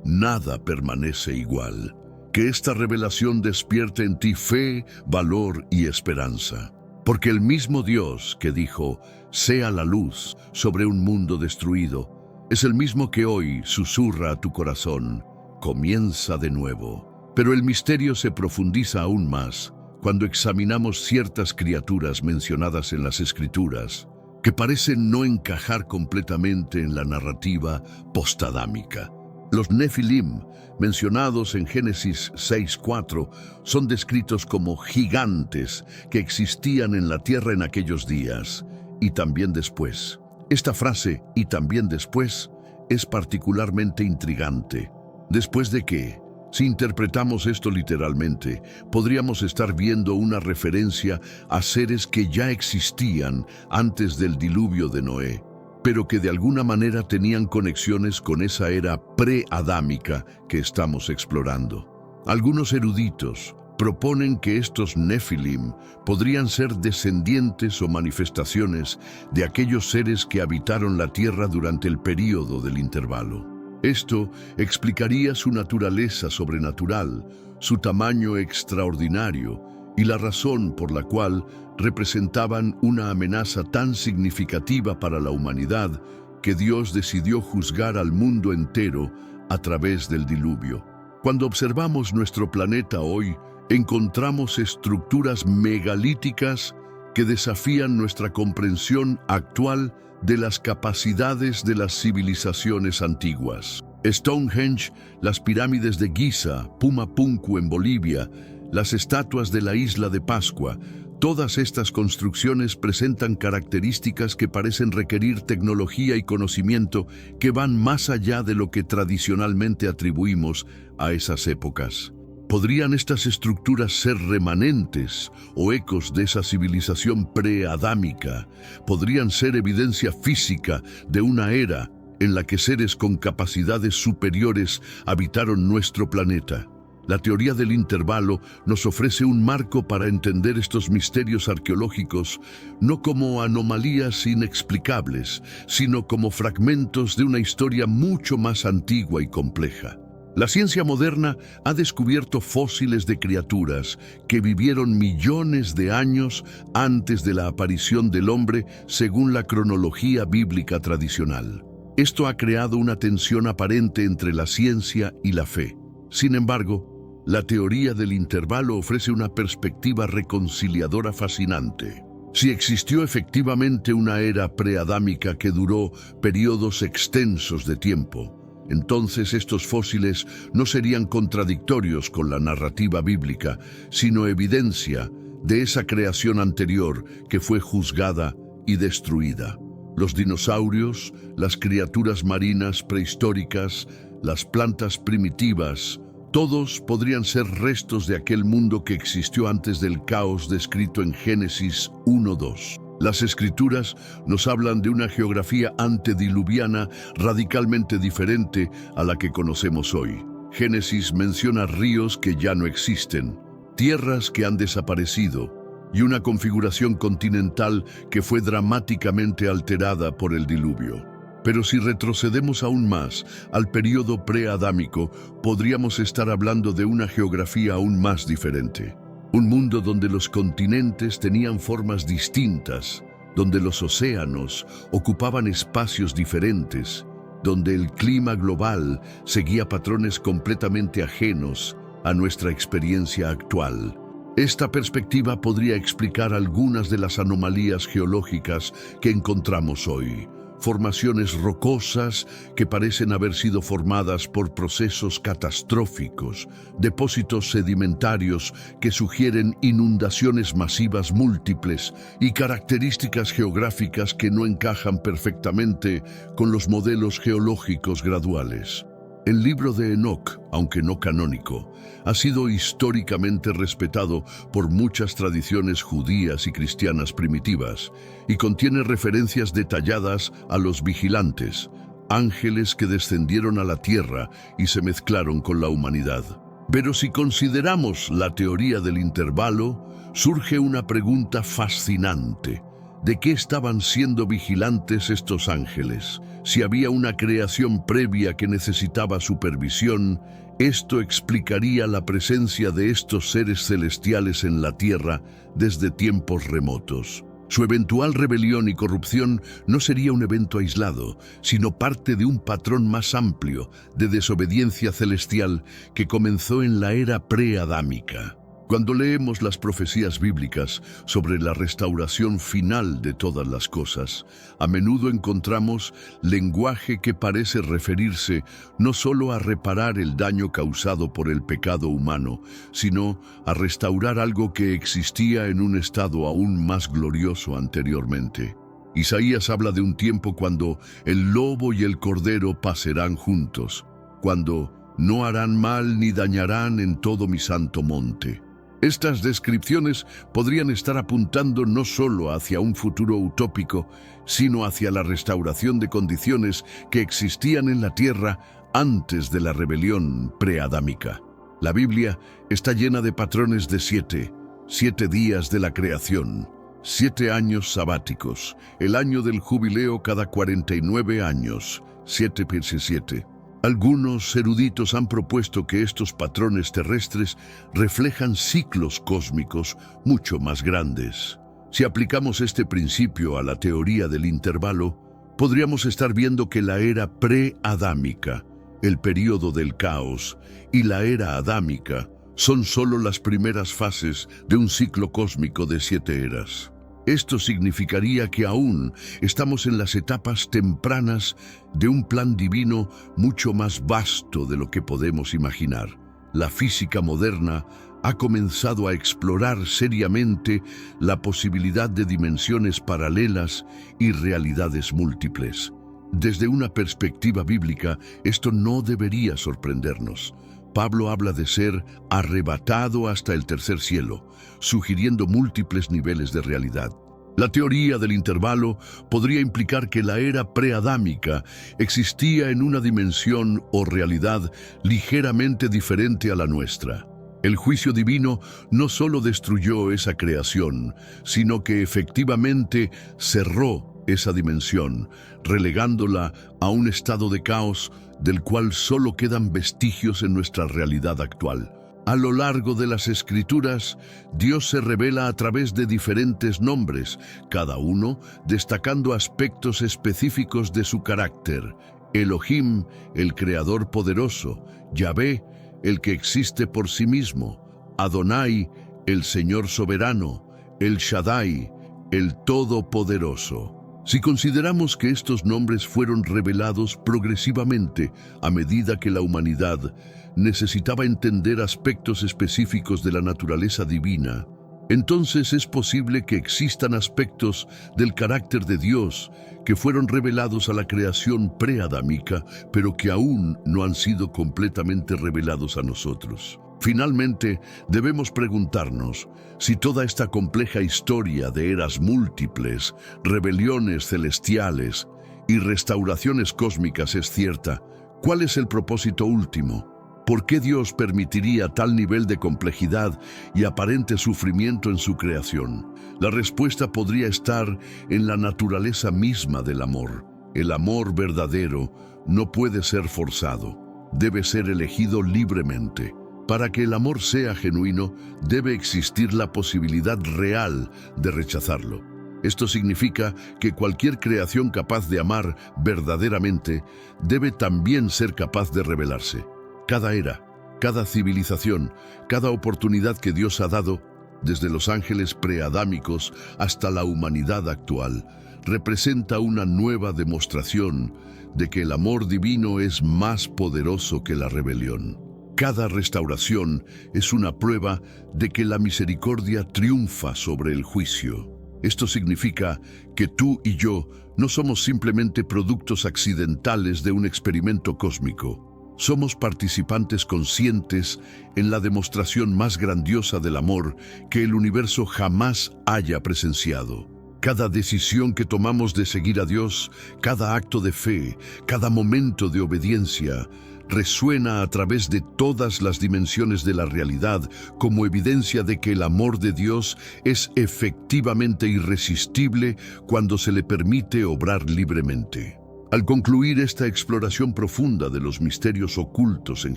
nada permanece igual. Que esta revelación despierte en ti fe, valor y esperanza. Porque el mismo Dios que dijo, sea la luz sobre un mundo destruido, es el mismo que hoy susurra a tu corazón, comienza de nuevo. Pero el misterio se profundiza aún más cuando examinamos ciertas criaturas mencionadas en las Escrituras, que parecen no encajar completamente en la narrativa postadámica. Los Nefilim, mencionados en Génesis 6:4, son descritos como gigantes que existían en la tierra en aquellos días, y también después. Esta frase, y también después, es particularmente intrigante. ¿Después de qué? Si interpretamos esto literalmente, podríamos estar viendo una referencia a seres que ya existían antes del diluvio de Noé, pero que de alguna manera tenían conexiones con esa era pre-adámica que estamos explorando. Algunos eruditos proponen que estos Nefilim podrían ser descendientes o manifestaciones de aquellos seres que habitaron la tierra durante el período del intervalo. Esto explicaría su naturaleza sobrenatural, su tamaño extraordinario y la razón por la cual representaban una amenaza tan significativa para la humanidad que Dios decidió juzgar al mundo entero a través del diluvio. Cuando observamos nuestro planeta hoy, encontramos estructuras megalíticas que desafían nuestra comprensión actual de las capacidades de las civilizaciones antiguas. Stonehenge, las pirámides de Giza, Pumapunku en Bolivia, las estatuas de la isla de Pascua, Todas estas construcciones presentan características que parecen requerir tecnología y conocimiento que van más allá de lo que tradicionalmente atribuimos a esas épocas. ¿Podrían estas estructuras ser remanentes o ecos de esa civilización preadámica? ¿Podrían ser evidencia física de una era en la que seres con capacidades superiores habitaron nuestro planeta? La teoría del intervalo nos ofrece un marco para entender estos misterios arqueológicos no como anomalías inexplicables, sino como fragmentos de una historia mucho más antigua y compleja. La ciencia moderna ha descubierto fósiles de criaturas que vivieron millones de años antes de la aparición del hombre según la cronología bíblica tradicional. Esto ha creado una tensión aparente entre la ciencia y la fe. Sin embargo, la teoría del intervalo ofrece una perspectiva reconciliadora fascinante. Si existió efectivamente una era preadámica que duró periodos extensos de tiempo, entonces estos fósiles no serían contradictorios con la narrativa bíblica, sino evidencia de esa creación anterior que fue juzgada y destruida. Los dinosaurios, las criaturas marinas prehistóricas, las plantas primitivas, todos podrían ser restos de aquel mundo que existió antes del caos descrito en Génesis 1:2. Las Escrituras nos hablan de una geografía antediluviana radicalmente diferente a la que conocemos hoy. Génesis menciona ríos que ya no existen, tierras que han desaparecido y una configuración continental que fue dramáticamente alterada por el diluvio. Pero si retrocedemos aún más al período preadámico, podríamos estar hablando de una geografía aún más diferente. Un mundo donde los continentes tenían formas distintas, donde los océanos ocupaban espacios diferentes, donde el clima global seguía patrones completamente ajenos a nuestra experiencia actual. Esta perspectiva podría explicar algunas de las anomalías geológicas que encontramos hoy. Formaciones rocosas que parecen haber sido formadas por procesos catastróficos, depósitos sedimentarios que sugieren inundaciones masivas múltiples y características geográficas que no encajan perfectamente con los modelos geológicos graduales. El libro de Enoc, aunque no canónico, ha sido históricamente respetado por muchas tradiciones judías y cristianas primitivas y contiene referencias detalladas a los vigilantes, ángeles que descendieron a la tierra y se mezclaron con la humanidad. Pero si consideramos la teoría del intervalo, surge una pregunta fascinante. ¿De qué estaban siendo vigilantes estos ángeles? Si había una creación previa que necesitaba supervisión, esto explicaría la presencia de estos seres celestiales en la tierra desde tiempos remotos. Su eventual rebelión y corrupción no sería un evento aislado, sino parte de un patrón más amplio de desobediencia celestial que comenzó en la era preadámica. Cuando leemos las profecías bíblicas sobre la restauración final de todas las cosas, a menudo encontramos lenguaje que parece referirse no solo a reparar el daño causado por el pecado humano, sino a restaurar algo que existía en un estado aún más glorioso anteriormente. Isaías habla de un tiempo cuando el lobo y el cordero pasarán juntos, cuando no harán mal ni dañarán en todo mi santo monte. Estas descripciones podrían estar apuntando no solo hacia un futuro utópico, sino hacia la restauración de condiciones que existían en la tierra antes de la rebelión preadámica. La Biblia está llena de patrones de 7 días de la creación, 7 años sabáticos, el año del jubileo cada 49 años, 7x7. Algunos eruditos han propuesto que estos patrones terrestres reflejan ciclos cósmicos mucho más grandes. Si aplicamos este principio a la teoría del intervalo, podríamos estar viendo que la era preadámica, el período del caos, y la era adámica son solo las primeras fases de un ciclo cósmico de 7 eras. Esto significaría que aún estamos en las etapas tempranas de un plan divino mucho más vasto de lo que podemos imaginar. La física moderna ha comenzado a explorar seriamente la posibilidad de dimensiones paralelas y realidades múltiples. Desde una perspectiva bíblica, esto no debería sorprendernos. Pablo habla de ser arrebatado hasta el tercer cielo, sugiriendo múltiples niveles de realidad. La teoría del intervalo podría implicar que la era preadámica existía en una dimensión o realidad ligeramente diferente a la nuestra. El juicio divino no solo destruyó esa creación, sino que efectivamente cerró esa dimensión, relegándola a un estado de caos del cual solo quedan vestigios en nuestra realidad actual. A lo largo de las Escrituras, Dios se revela a través de diferentes nombres, cada uno destacando aspectos específicos de su carácter. Elohim, el Creador poderoso; Yahvé, el que existe por sí mismo; Adonai, el Señor soberano; El Shaddai, el Todopoderoso. Si consideramos que estos nombres fueron revelados progresivamente a medida que la humanidad necesitaba entender aspectos específicos de la naturaleza divina, entonces es posible que existan aspectos del carácter de Dios que fueron revelados a la creación preadámica, pero que aún no han sido completamente revelados a nosotros. Finalmente, debemos preguntarnos si toda esta compleja historia de eras múltiples, rebeliones celestiales y restauraciones cósmicas es cierta. ¿Cuál es el propósito último? ¿Por qué Dios permitiría tal nivel de complejidad y aparente sufrimiento en su creación? La respuesta podría estar en la naturaleza misma del amor. El amor verdadero no puede ser forzado, debe ser elegido libremente. Para que el amor sea genuino, debe existir la posibilidad real de rechazarlo. Esto significa que cualquier creación capaz de amar verdaderamente debe también ser capaz de rebelarse. Cada era, cada civilización, cada oportunidad que Dios ha dado, desde los ángeles preadámicos hasta la humanidad actual, representa una nueva demostración de que el amor divino es más poderoso que la rebelión. Cada restauración es una prueba de que la misericordia triunfa sobre el juicio. Esto significa que tú y yo no somos simplemente productos accidentales de un experimento cósmico. Somos participantes conscientes en la demostración más grandiosa del amor que el universo jamás haya presenciado. Cada decisión que tomamos de seguir a Dios, cada acto de fe, cada momento de obediencia, resuena a través de todas las dimensiones de la realidad como evidencia de que el amor de Dios es efectivamente irresistible cuando se le permite obrar libremente. Al concluir esta exploración profunda de los misterios ocultos en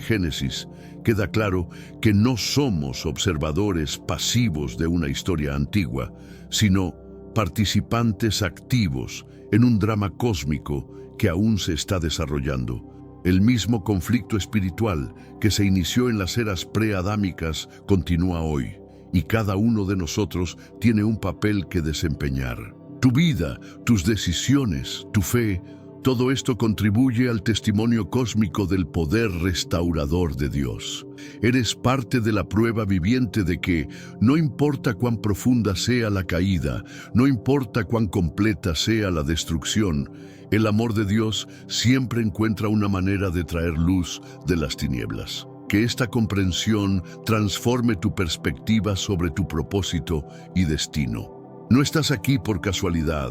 Génesis, queda claro que no somos observadores pasivos de una historia antigua, sino participantes activos en un drama cósmico que aún se está desarrollando. El mismo conflicto espiritual que se inició en las eras preadámicas continúa hoy, y cada uno de nosotros tiene un papel que desempeñar. Tu vida, tus decisiones, tu fe, todo esto contribuye al testimonio cósmico del poder restaurador de Dios. Eres parte de la prueba viviente de que, no importa cuán profunda sea la caída, no importa cuán completa sea la destrucción, el amor de Dios siempre encuentra una manera de traer luz de las tinieblas. Que esta comprensión transforme tu perspectiva sobre tu propósito y destino. No estás aquí por casualidad.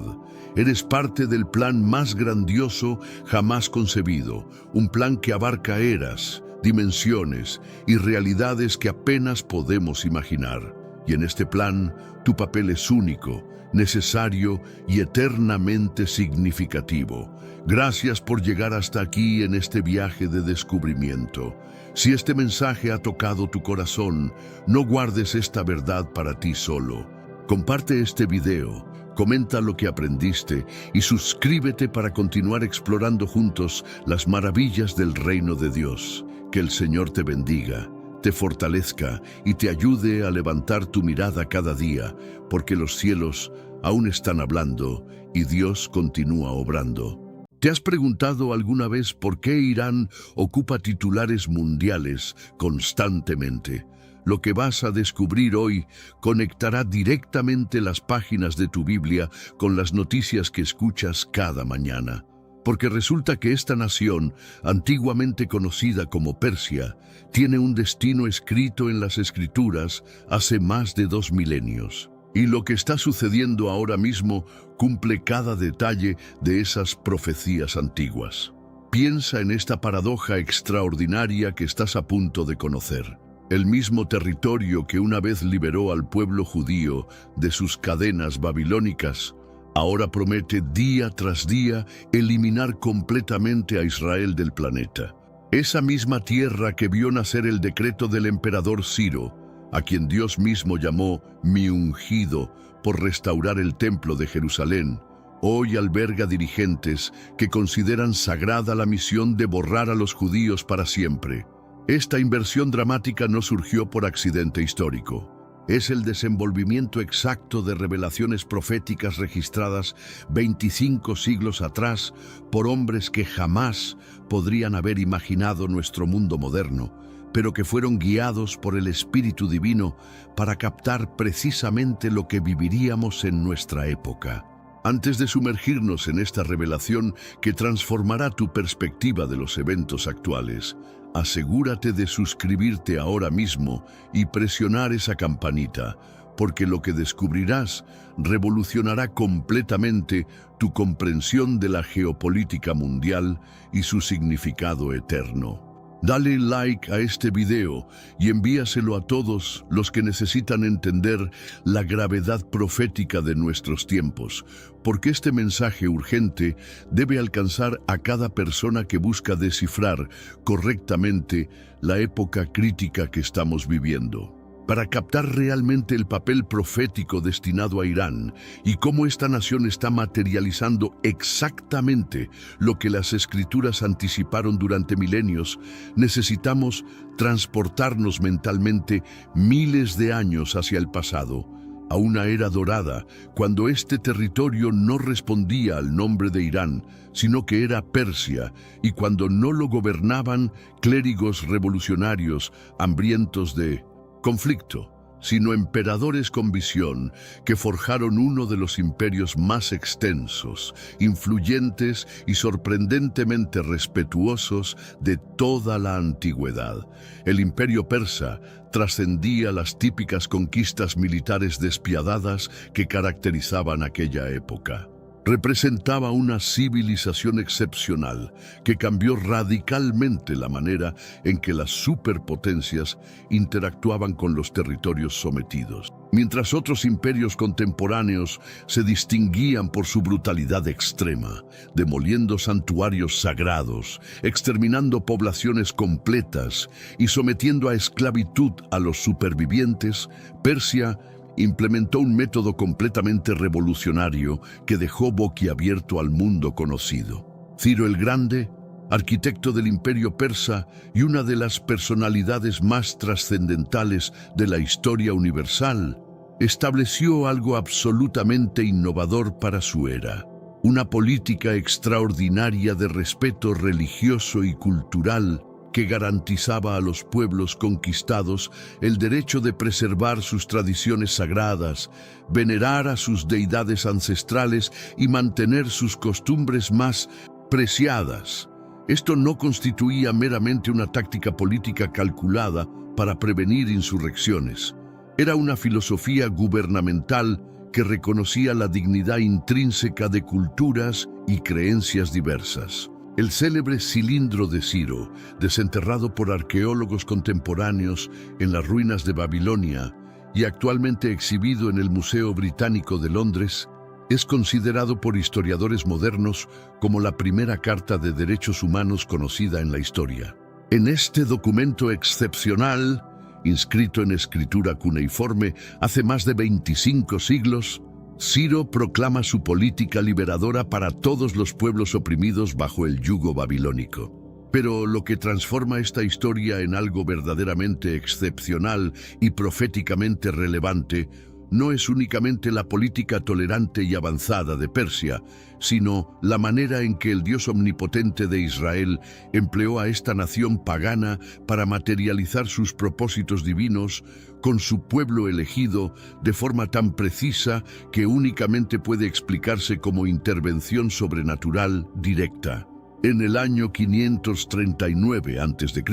Eres parte del plan más grandioso jamás concebido, un plan que abarca eras, dimensiones y realidades que apenas podemos imaginar. Y en este plan, tu papel es único, necesario y eternamente significativo. Gracias por llegar hasta aquí en este viaje de descubrimiento. Si este mensaje ha tocado tu corazón, no guardes esta verdad para ti solo. Comparte este video, comenta lo que aprendiste y suscríbete para continuar explorando juntos las maravillas del reino de Dios. Que el Señor te bendiga, te fortalezca y te ayude a levantar tu mirada cada día, porque los cielos aún están hablando y Dios continúa obrando. ¿Te has preguntado alguna vez por qué Irán ocupa titulares mundiales constantemente? Lo que vas a descubrir hoy conectará directamente las páginas de tu Biblia con las noticias que escuchas cada mañana. Porque resulta que esta nación, antiguamente conocida como Persia, tiene un destino escrito en las Escrituras hace más de 2 milenios. Y lo que está sucediendo ahora mismo cumple cada detalle de esas profecías antiguas. Piensa en esta paradoja extraordinaria que estás a punto de conocer. El mismo territorio que una vez liberó al pueblo judío de sus cadenas babilónicas, ahora promete día tras día eliminar completamente a Israel del planeta. Esa misma tierra que vio nacer el decreto del emperador Ciro, a quien Dios mismo llamó mi ungido por restaurar el templo de Jerusalén, hoy alberga dirigentes que consideran sagrada la misión de borrar a los judíos para siempre. Esta inversión dramática no surgió por accidente histórico. Es el desenvolvimiento exacto de revelaciones proféticas registradas 25 siglos atrás por hombres que jamás podrían haber imaginado nuestro mundo moderno, pero que fueron guiados por el Espíritu Divino para captar precisamente lo que viviríamos en nuestra época. Antes de sumergirnos en esta revelación que transformará tu perspectiva de los eventos actuales, asegúrate de suscribirte ahora mismo y presionar esa campanita, porque lo que descubrirás revolucionará completamente tu comprensión de la geopolítica mundial y su significado eterno. Dale like a este video y envíaselo a todos los que necesitan entender la gravedad profética de nuestros tiempos, porque este mensaje urgente debe alcanzar a cada persona que busca descifrar correctamente la época crítica que estamos viviendo. Para captar realmente el papel profético destinado a Irán y cómo esta nación está materializando exactamente lo que las Escrituras anticiparon durante milenios, necesitamos transportarnos mentalmente miles de años hacia el pasado, a una era dorada, cuando este territorio no respondía al nombre de Irán, sino que era Persia, y cuando no lo gobernaban clérigos revolucionarios hambrientos de conflicto, sino emperadores con visión que forjaron uno de los imperios más extensos, influyentes y sorprendentemente respetuosos de toda la antigüedad. El imperio persa trascendía las típicas conquistas militares despiadadas que caracterizaban aquella época. Representaba una civilización excepcional que cambió radicalmente la manera en que las superpotencias interactuaban con los territorios sometidos. Mientras otros imperios contemporáneos se distinguían por su brutalidad extrema, demoliendo santuarios sagrados, exterminando poblaciones completas y sometiendo a esclavitud a los supervivientes, Persia implementó un método completamente revolucionario que dejó boquiabierto al mundo conocido. Ciro el Grande, arquitecto del imperio persa y una de las personalidades más trascendentales de la historia universal, estableció algo absolutamente innovador para su era: una política extraordinaria de respeto religioso y cultural que garantizaba a los pueblos conquistados el derecho de preservar sus tradiciones sagradas, venerar a sus deidades ancestrales y mantener sus costumbres más preciadas. Esto no constituía meramente una táctica política calculada para prevenir insurrecciones. Era una filosofía gubernamental que reconocía la dignidad intrínseca de culturas y creencias diversas. El célebre cilindro de Ciro, desenterrado por arqueólogos contemporáneos en las ruinas de Babilonia y actualmente exhibido en el Museo Británico de Londres, es considerado por historiadores modernos como la primera carta de derechos humanos conocida en la historia. En este documento excepcional, inscrito en escritura cuneiforme hace más de 25 siglos, Ciro proclama su política liberadora para todos los pueblos oprimidos bajo el yugo babilónico. Pero lo que transforma esta historia en algo verdaderamente excepcional y proféticamente relevante no es únicamente la política tolerante y avanzada de Persia, sino la manera en que el Dios omnipotente de Israel empleó a esta nación pagana para materializar sus propósitos divinos con su pueblo elegido de forma tan precisa que únicamente puede explicarse como intervención sobrenatural directa. En el año 539 a.C.,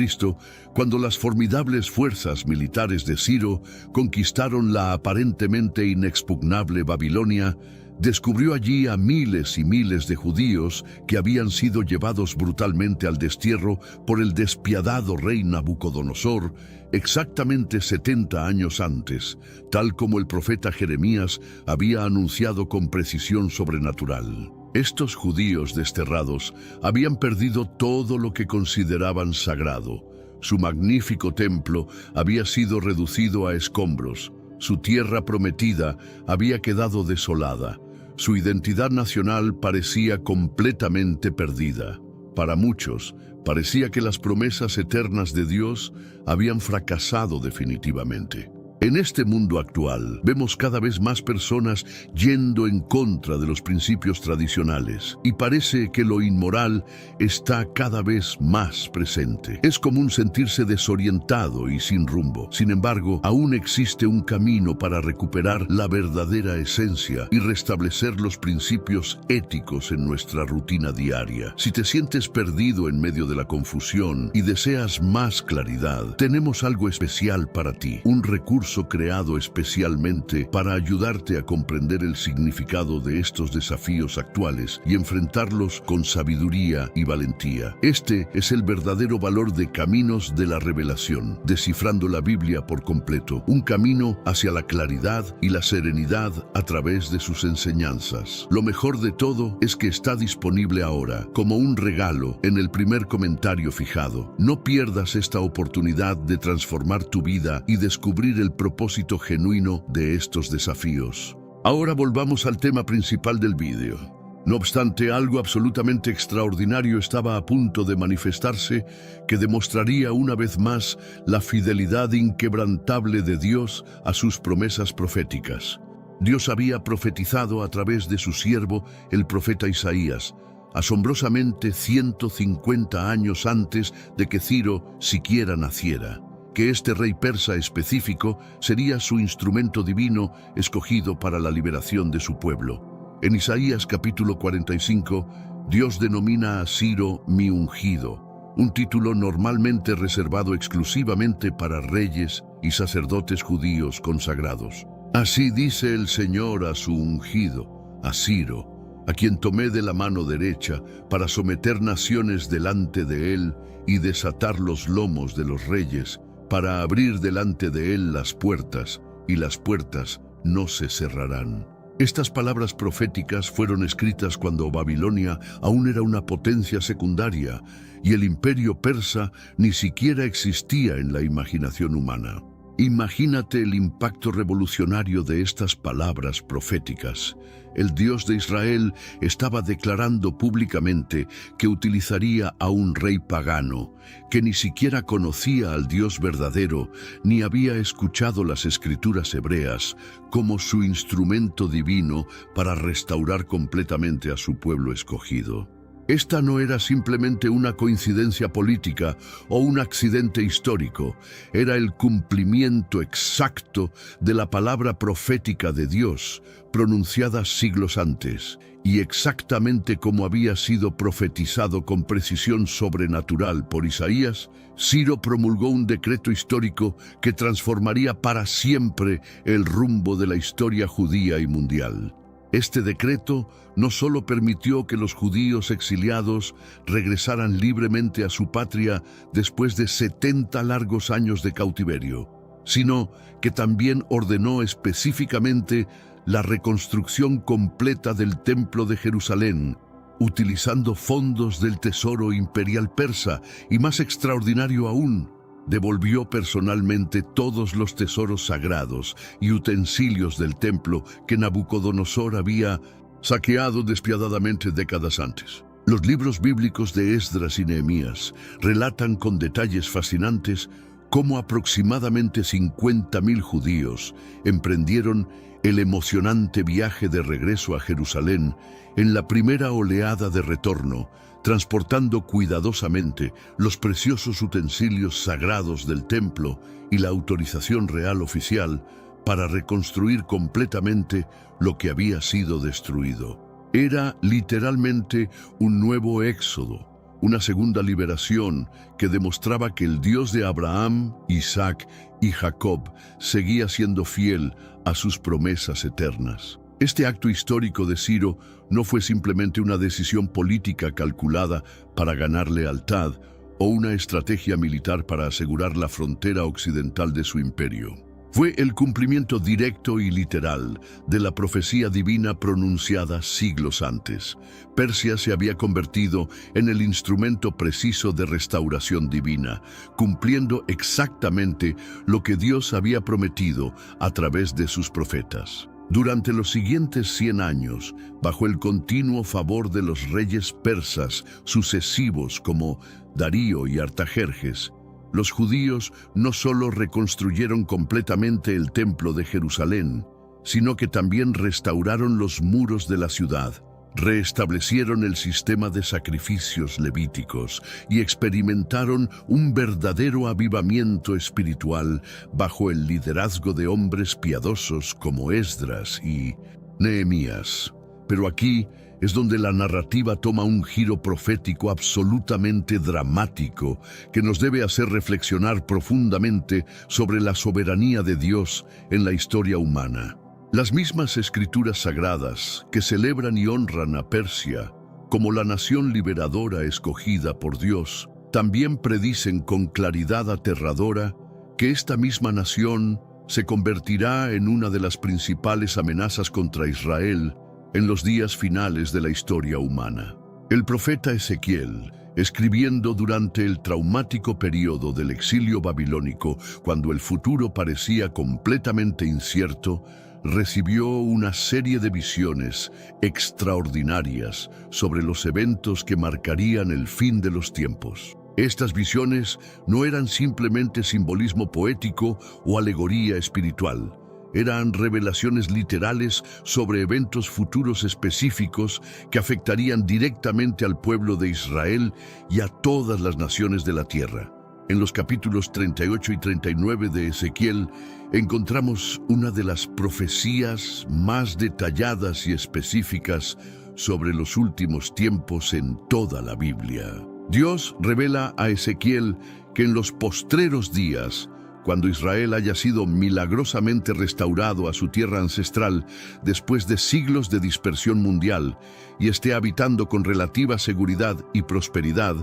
cuando las formidables fuerzas militares de Ciro conquistaron la aparentemente inexpugnable Babilonia, descubrió allí a miles y miles de judíos que habían sido llevados brutalmente al destierro por el despiadado rey Nabucodonosor exactamente 70 años antes, tal como el profeta Jeremías había anunciado con precisión sobrenatural. Estos judíos desterrados habían perdido todo lo que consideraban sagrado. Su magnífico templo había sido reducido a escombros. Su tierra prometida había quedado desolada. Su identidad nacional parecía completamente perdida. Para muchos, parecía que las promesas eternas de Dios habían fracasado definitivamente. En este mundo actual, vemos cada vez más personas yendo en contra de los principios tradicionales y parece que lo inmoral está cada vez más presente. Es común sentirse desorientado y sin rumbo. Sin embargo, aún existe un camino para recuperar la verdadera esencia y restablecer los principios éticos en nuestra rutina diaria. Si te sientes perdido en medio de la confusión y deseas más claridad, tenemos algo especial para ti, un recurso creado especialmente para ayudarte a comprender el significado de estos desafíos actuales y enfrentarlos con sabiduría y valentía. Este es el verdadero valor de Caminos de la Revelación, descifrando la Biblia por completo, un camino hacia la claridad y la serenidad a través de sus enseñanzas. Lo mejor de todo es que está disponible ahora, como un regalo, en el primer comentario fijado. No pierdas esta oportunidad de transformar tu vida y descubrir el propósito genuino de estos desafíos. Ahora volvamos al tema principal del vídeo. No obstante, algo absolutamente extraordinario estaba a punto de manifestarse que demostraría una vez más la fidelidad inquebrantable de Dios a sus promesas proféticas. Dios había profetizado a través de su siervo, el profeta Isaías, asombrosamente 150 años antes de que Ciro siquiera naciera, que este rey persa específico sería su instrumento divino escogido para la liberación de su pueblo. En Isaías capítulo 45, Dios denomina a Ciro mi ungido, un título normalmente reservado exclusivamente para reyes y sacerdotes judíos consagrados. Así dice el Señor a su ungido, a Ciro, a quien tomé de la mano derecha para someter naciones delante de él y desatar los lomos de los reyes, para abrir delante de él las puertas, y las puertas no se cerrarán. Estas palabras proféticas fueron escritas cuando Babilonia aún era una potencia secundaria y el imperio persa ni siquiera existía en la imaginación humana. Imagínate el impacto revolucionario de estas palabras proféticas. El Dios de Israel estaba declarando públicamente que utilizaría a un rey pagano, que ni siquiera conocía al Dios verdadero, ni había escuchado las escrituras hebreas, como su instrumento divino para restaurar completamente a su pueblo escogido. Esta no era simplemente una coincidencia política o un accidente histórico, era el cumplimiento exacto de la palabra profética de Dios, pronunciada siglos antes, y exactamente como había sido profetizado con precisión sobrenatural por Isaías. Ciro promulgó un decreto histórico que transformaría para siempre el rumbo de la historia judía y mundial. Este decreto no solo permitió que los judíos exiliados regresaran libremente a su patria después de 70 largos años de cautiverio, sino que también ordenó específicamente la reconstrucción completa del Templo de Jerusalén, utilizando fondos del tesoro imperial persa, y más extraordinario aún, devolvió personalmente todos los tesoros sagrados y utensilios del templo que Nabucodonosor había saqueado despiadadamente décadas antes. Los libros bíblicos de Esdras y Nehemías relatan con detalles fascinantes cómo aproximadamente 50.000 judíos emprendieron el emocionante viaje de regreso a Jerusalén en la primera oleada de retorno, transportando cuidadosamente los preciosos utensilios sagrados del templo y la autorización real oficial para reconstruir completamente lo que había sido destruido. Era literalmente un nuevo éxodo, una segunda liberación que demostraba que el Dios de Abraham, Isaac y Jacob seguía siendo fiel a sus promesas eternas. Este acto histórico de Ciro no fue simplemente una decisión política calculada para ganar lealtad o una estrategia militar para asegurar la frontera occidental de su imperio. Fue el cumplimiento directo y literal de la profecía divina pronunciada siglos antes. Persia se había convertido en el instrumento preciso de restauración divina, cumpliendo exactamente lo que Dios había prometido a través de sus profetas. Durante los siguientes 100 años, bajo el continuo favor de los reyes persas sucesivos como Darío y Artajerjes, los judíos no solo reconstruyeron completamente el templo de Jerusalén, sino que también restauraron los muros de la ciudad, restablecieron el sistema de sacrificios levíticos y experimentaron un verdadero avivamiento espiritual bajo el liderazgo de hombres piadosos como Esdras y Nehemías. Pero aquí es donde la narrativa toma un giro profético absolutamente dramático que nos debe hacer reflexionar profundamente sobre la soberanía de Dios en la historia humana. Las mismas escrituras sagradas que celebran y honran a Persia como la nación liberadora escogida por Dios, también predicen con claridad aterradora que esta misma nación se convertirá en una de las principales amenazas contra Israel en los días finales de la historia humana. El profeta Ezequiel, escribiendo durante el traumático periodo del exilio babilónico, cuando el futuro parecía completamente incierto, recibió una serie de visiones extraordinarias sobre los eventos que marcarían el fin de los tiempos. Estas visiones no eran simplemente simbolismo poético o alegoría espiritual. Eran revelaciones literales sobre eventos futuros específicos que afectarían directamente al pueblo de Israel y a todas las naciones de la tierra. En los capítulos 38 y 39 de Ezequiel encontramos una de las profecías más detalladas y específicas sobre los últimos tiempos en toda la Biblia. Dios revela a Ezequiel que en los postreros días, cuando Israel haya sido milagrosamente restaurado a su tierra ancestral después de siglos de dispersión mundial y esté habitando con relativa seguridad y prosperidad,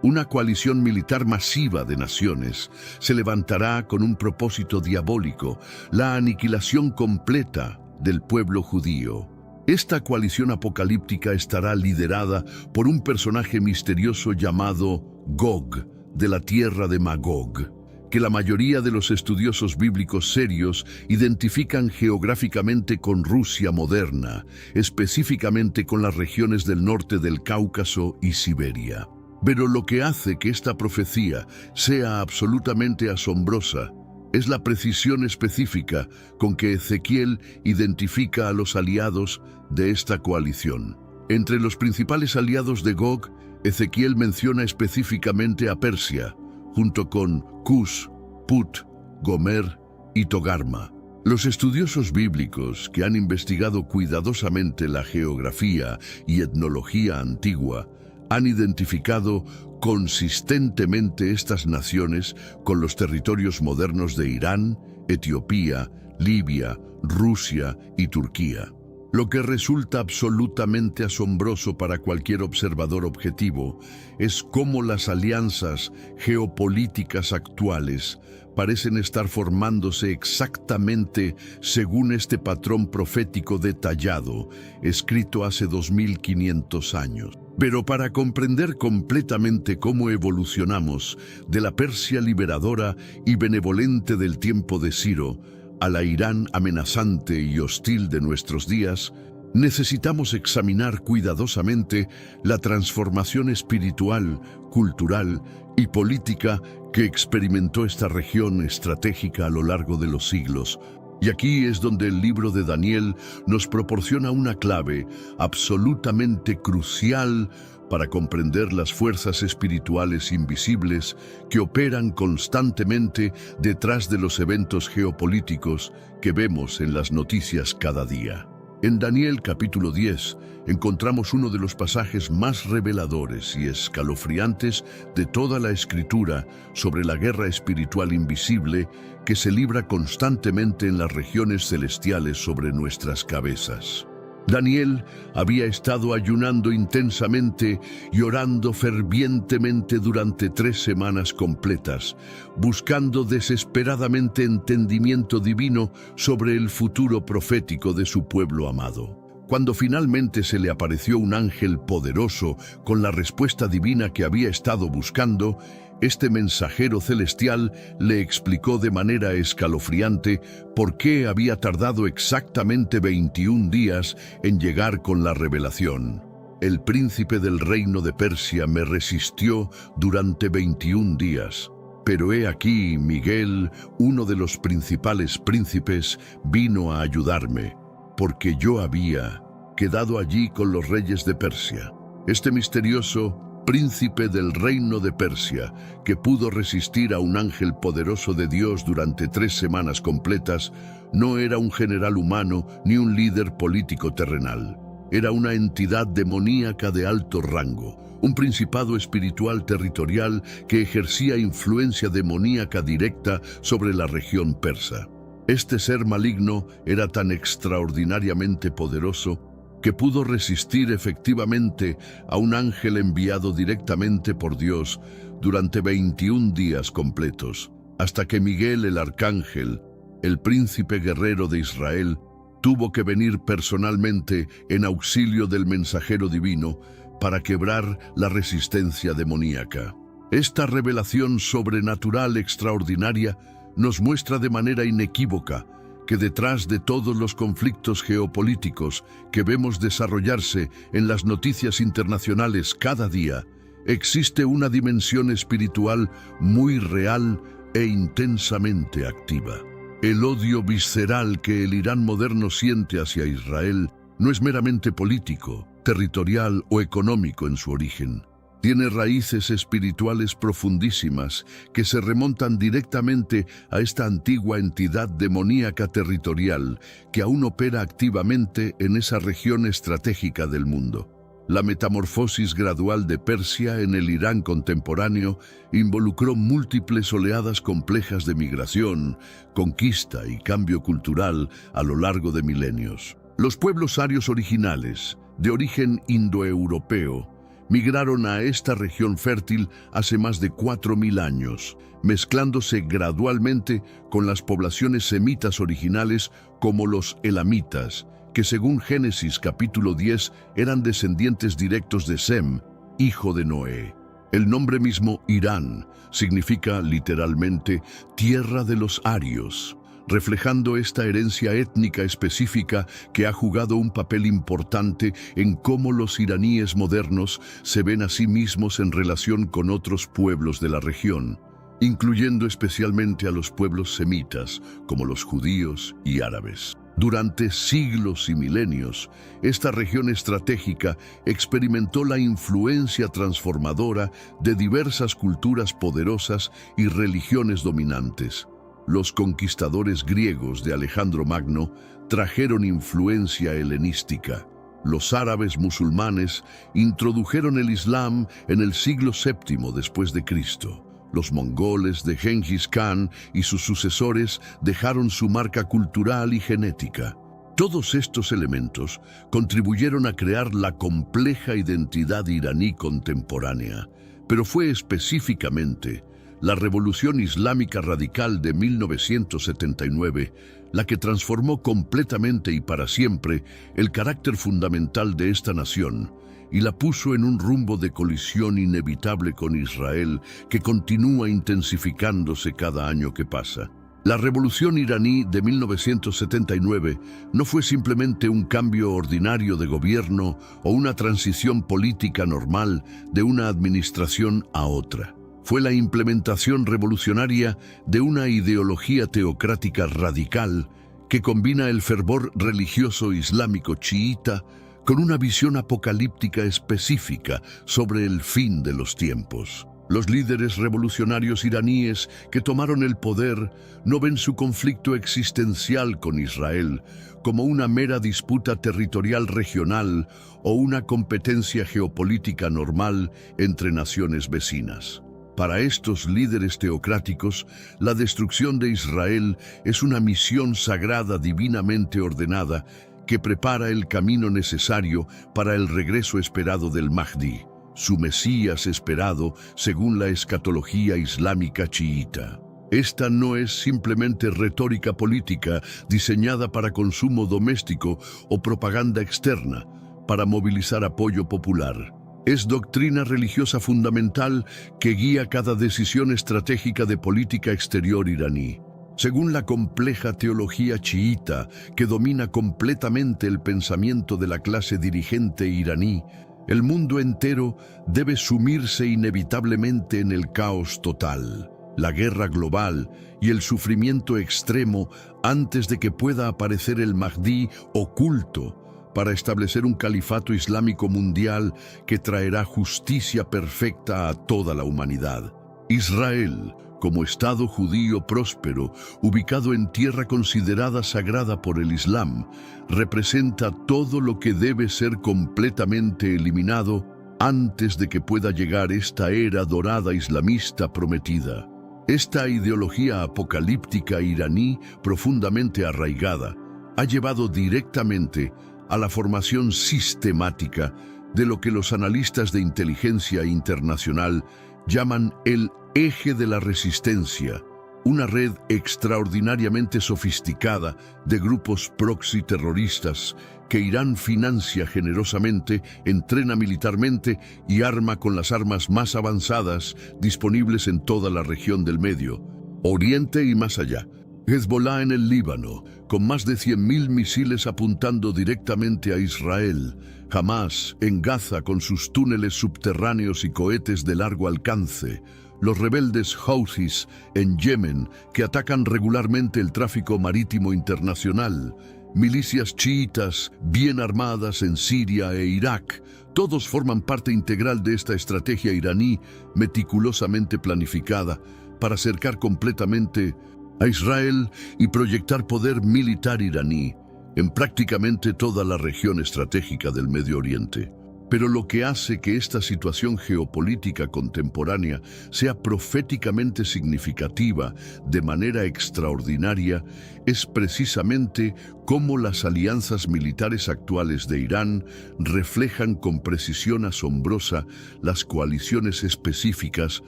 una coalición militar masiva de naciones se levantará con un propósito diabólico: la aniquilación completa del pueblo judío. Esta coalición apocalíptica estará liderada por un personaje misterioso llamado Gog, de la tierra de Magog, que la mayoría de los estudiosos bíblicos serios identifican geográficamente con Rusia moderna, específicamente con las regiones del norte del Cáucaso y Siberia. Pero lo que hace que esta profecía sea absolutamente asombrosa es la precisión específica con que Ezequiel identifica a los aliados de esta coalición. Entre los principales aliados de Gog, Ezequiel menciona específicamente a Persia, junto con Cus, Put, Gomer y Togarma. Los estudiosos bíblicos que han investigado cuidadosamente la geografía y etnología antigua han identificado consistentemente estas naciones con los territorios modernos de Irán, Etiopía, Libia, Rusia y Turquía. Lo que resulta absolutamente asombroso para cualquier observador objetivo es cómo las alianzas geopolíticas actuales parecen estar formándose exactamente según este patrón profético detallado, escrito hace 2500 años. Pero para comprender completamente cómo evolucionamos de la Persia liberadora y benevolente del tiempo de Ciro a la Irán amenazante y hostil de nuestros días, necesitamos examinar cuidadosamente la transformación espiritual, cultural y política que experimentó esta región estratégica a lo largo de los siglos. Y aquí es donde el libro de Daniel nos proporciona una clave absolutamente crucial para comprender las fuerzas espirituales invisibles que operan constantemente detrás de los eventos geopolíticos que vemos en las noticias cada día. En Daniel capítulo 10 encontramos uno de los pasajes más reveladores y escalofriantes de toda la Escritura sobre la guerra espiritual invisible que se libra constantemente en las regiones celestiales sobre nuestras cabezas. Daniel había estado ayunando intensamente y orando fervientemente durante 3 semanas completas, buscando desesperadamente entendimiento divino sobre el futuro profético de su pueblo amado. Cuando finalmente se le apareció un ángel poderoso con la respuesta divina que había estado buscando, este mensajero celestial le explicó de manera escalofriante por qué había tardado exactamente 21 días en llegar con la revelación. El príncipe del reino de Persia me resistió durante 21 días. Pero he aquí, Miguel, uno de los principales príncipes, vino a ayudarme, porque yo había quedado allí con los reyes de Persia. Este misterioso príncipe del reino de Persia, que pudo resistir a un ángel poderoso de Dios durante 3 semanas completas, no era un general humano ni un líder político terrenal. Era una entidad demoníaca de alto rango, un principado espiritual territorial que ejercía influencia demoníaca directa sobre la región persa. Este ser maligno era tan extraordinariamente poderoso que pudo resistir efectivamente a un ángel enviado directamente por Dios durante 21 días completos, hasta que Miguel el arcángel, el príncipe guerrero de Israel, tuvo que venir personalmente en auxilio del mensajero divino para quebrar la resistencia demoníaca. Esta revelación sobrenatural extraordinaria nos muestra de manera inequívoca que detrás de todos los conflictos geopolíticos que vemos desarrollarse en las noticias internacionales cada día, existe una dimensión espiritual muy real e intensamente activa. El odio visceral que el Irán moderno siente hacia Israel no es meramente político, territorial o económico en su origen. Tiene raíces espirituales profundísimas que se remontan directamente a esta antigua entidad demoníaca territorial que aún opera activamente en esa región estratégica del mundo. La metamorfosis gradual de Persia en el Irán contemporáneo involucró múltiples oleadas complejas de migración, conquista y cambio cultural a lo largo de milenios. Los pueblos arios originales, de origen indoeuropeo, migraron a esta región fértil hace más de 4000 años, mezclándose gradualmente con las poblaciones semitas originales como los elamitas, que según Génesis capítulo 10 eran descendientes directos de Sem, hijo de Noé. El nombre mismo Irán significa literalmente tierra de los arios, reflejando esta herencia étnica específica que ha jugado un papel importante en cómo los iraníes modernos se ven a sí mismos en relación con otros pueblos de la región, incluyendo especialmente a los pueblos semitas, como los judíos y árabes. Durante siglos y milenios, esta región estratégica experimentó la influencia transformadora de diversas culturas poderosas y religiones dominantes. Los conquistadores griegos de Alejandro Magno trajeron influencia helenística. Los árabes musulmanes introdujeron el Islam en el siglo VII después de Cristo. Los mongoles de Gengis Khan y sus sucesores dejaron su marca cultural y genética. Todos estos elementos contribuyeron a crear la compleja identidad iraní contemporánea, pero fue específicamente la Revolución Islámica Radical de 1979, la que transformó completamente y para siempre el carácter fundamental de esta nación y la puso en un rumbo de colisión inevitable con Israel que continúa intensificándose cada año que pasa. La Revolución iraní de 1979 no fue simplemente un cambio ordinario de gobierno o una transición política normal de una administración a otra. fue la implementación revolucionaria de una ideología teocrática radical que combina el fervor religioso islámico chiita con una visión apocalíptica específica sobre el fin de los tiempos. Los líderes revolucionarios iraníes que tomaron el poder no ven su conflicto existencial con Israel como una mera disputa territorial regional o una competencia geopolítica normal entre naciones vecinas. Para estos líderes teocráticos, la destrucción de Israel es una misión sagrada divinamente ordenada que prepara el camino necesario para el regreso esperado del Mahdi, su Mesías esperado según la escatología islámica chiita. Esta no es simplemente retórica política diseñada para consumo doméstico o propaganda externa para movilizar apoyo popular. Es doctrina religiosa fundamental que guía cada decisión estratégica de política exterior iraní. Según la compleja teología chiita, que domina completamente el pensamiento de la clase dirigente iraní, el mundo entero debe sumirse inevitablemente en el caos total, la guerra global y el sufrimiento extremo antes de que pueda aparecer el Mahdi oculto para establecer un califato islámico mundial que traerá justicia perfecta a toda la humanidad. Israel, como Estado judío próspero, ubicado en tierra considerada sagrada por el Islam, representa todo lo que debe ser completamente eliminado antes de que pueda llegar esta era dorada islamista prometida. Esta ideología apocalíptica iraní profundamente arraigada ha llevado directamente a la formación sistemática de lo que los analistas de inteligencia internacional llaman el eje de la resistencia, una red extraordinariamente sofisticada de grupos proxy terroristas que Irán financia generosamente, entrena militarmente y arma con las armas más avanzadas disponibles en toda la región del Medio Oriente y más allá. Hezbollah en el Líbano, con más de 100.000 misiles apuntando directamente a Israel. Hamás en Gaza con sus túneles subterráneos y cohetes de largo alcance. Los rebeldes Houthis en Yemen, que atacan regularmente el tráfico marítimo internacional. Milicias chiitas bien armadas en Siria e Irak. Todos forman parte integral de esta estrategia iraní meticulosamente planificada para cercar completamente a Israel y proyectar poder militar iraní en prácticamente toda la región estratégica del Medio Oriente. Pero lo que hace que esta situación geopolítica contemporánea sea proféticamente significativa de manera extraordinaria es precisamente cómo las alianzas militares actuales de Irán reflejan con precisión asombrosa las coaliciones específicas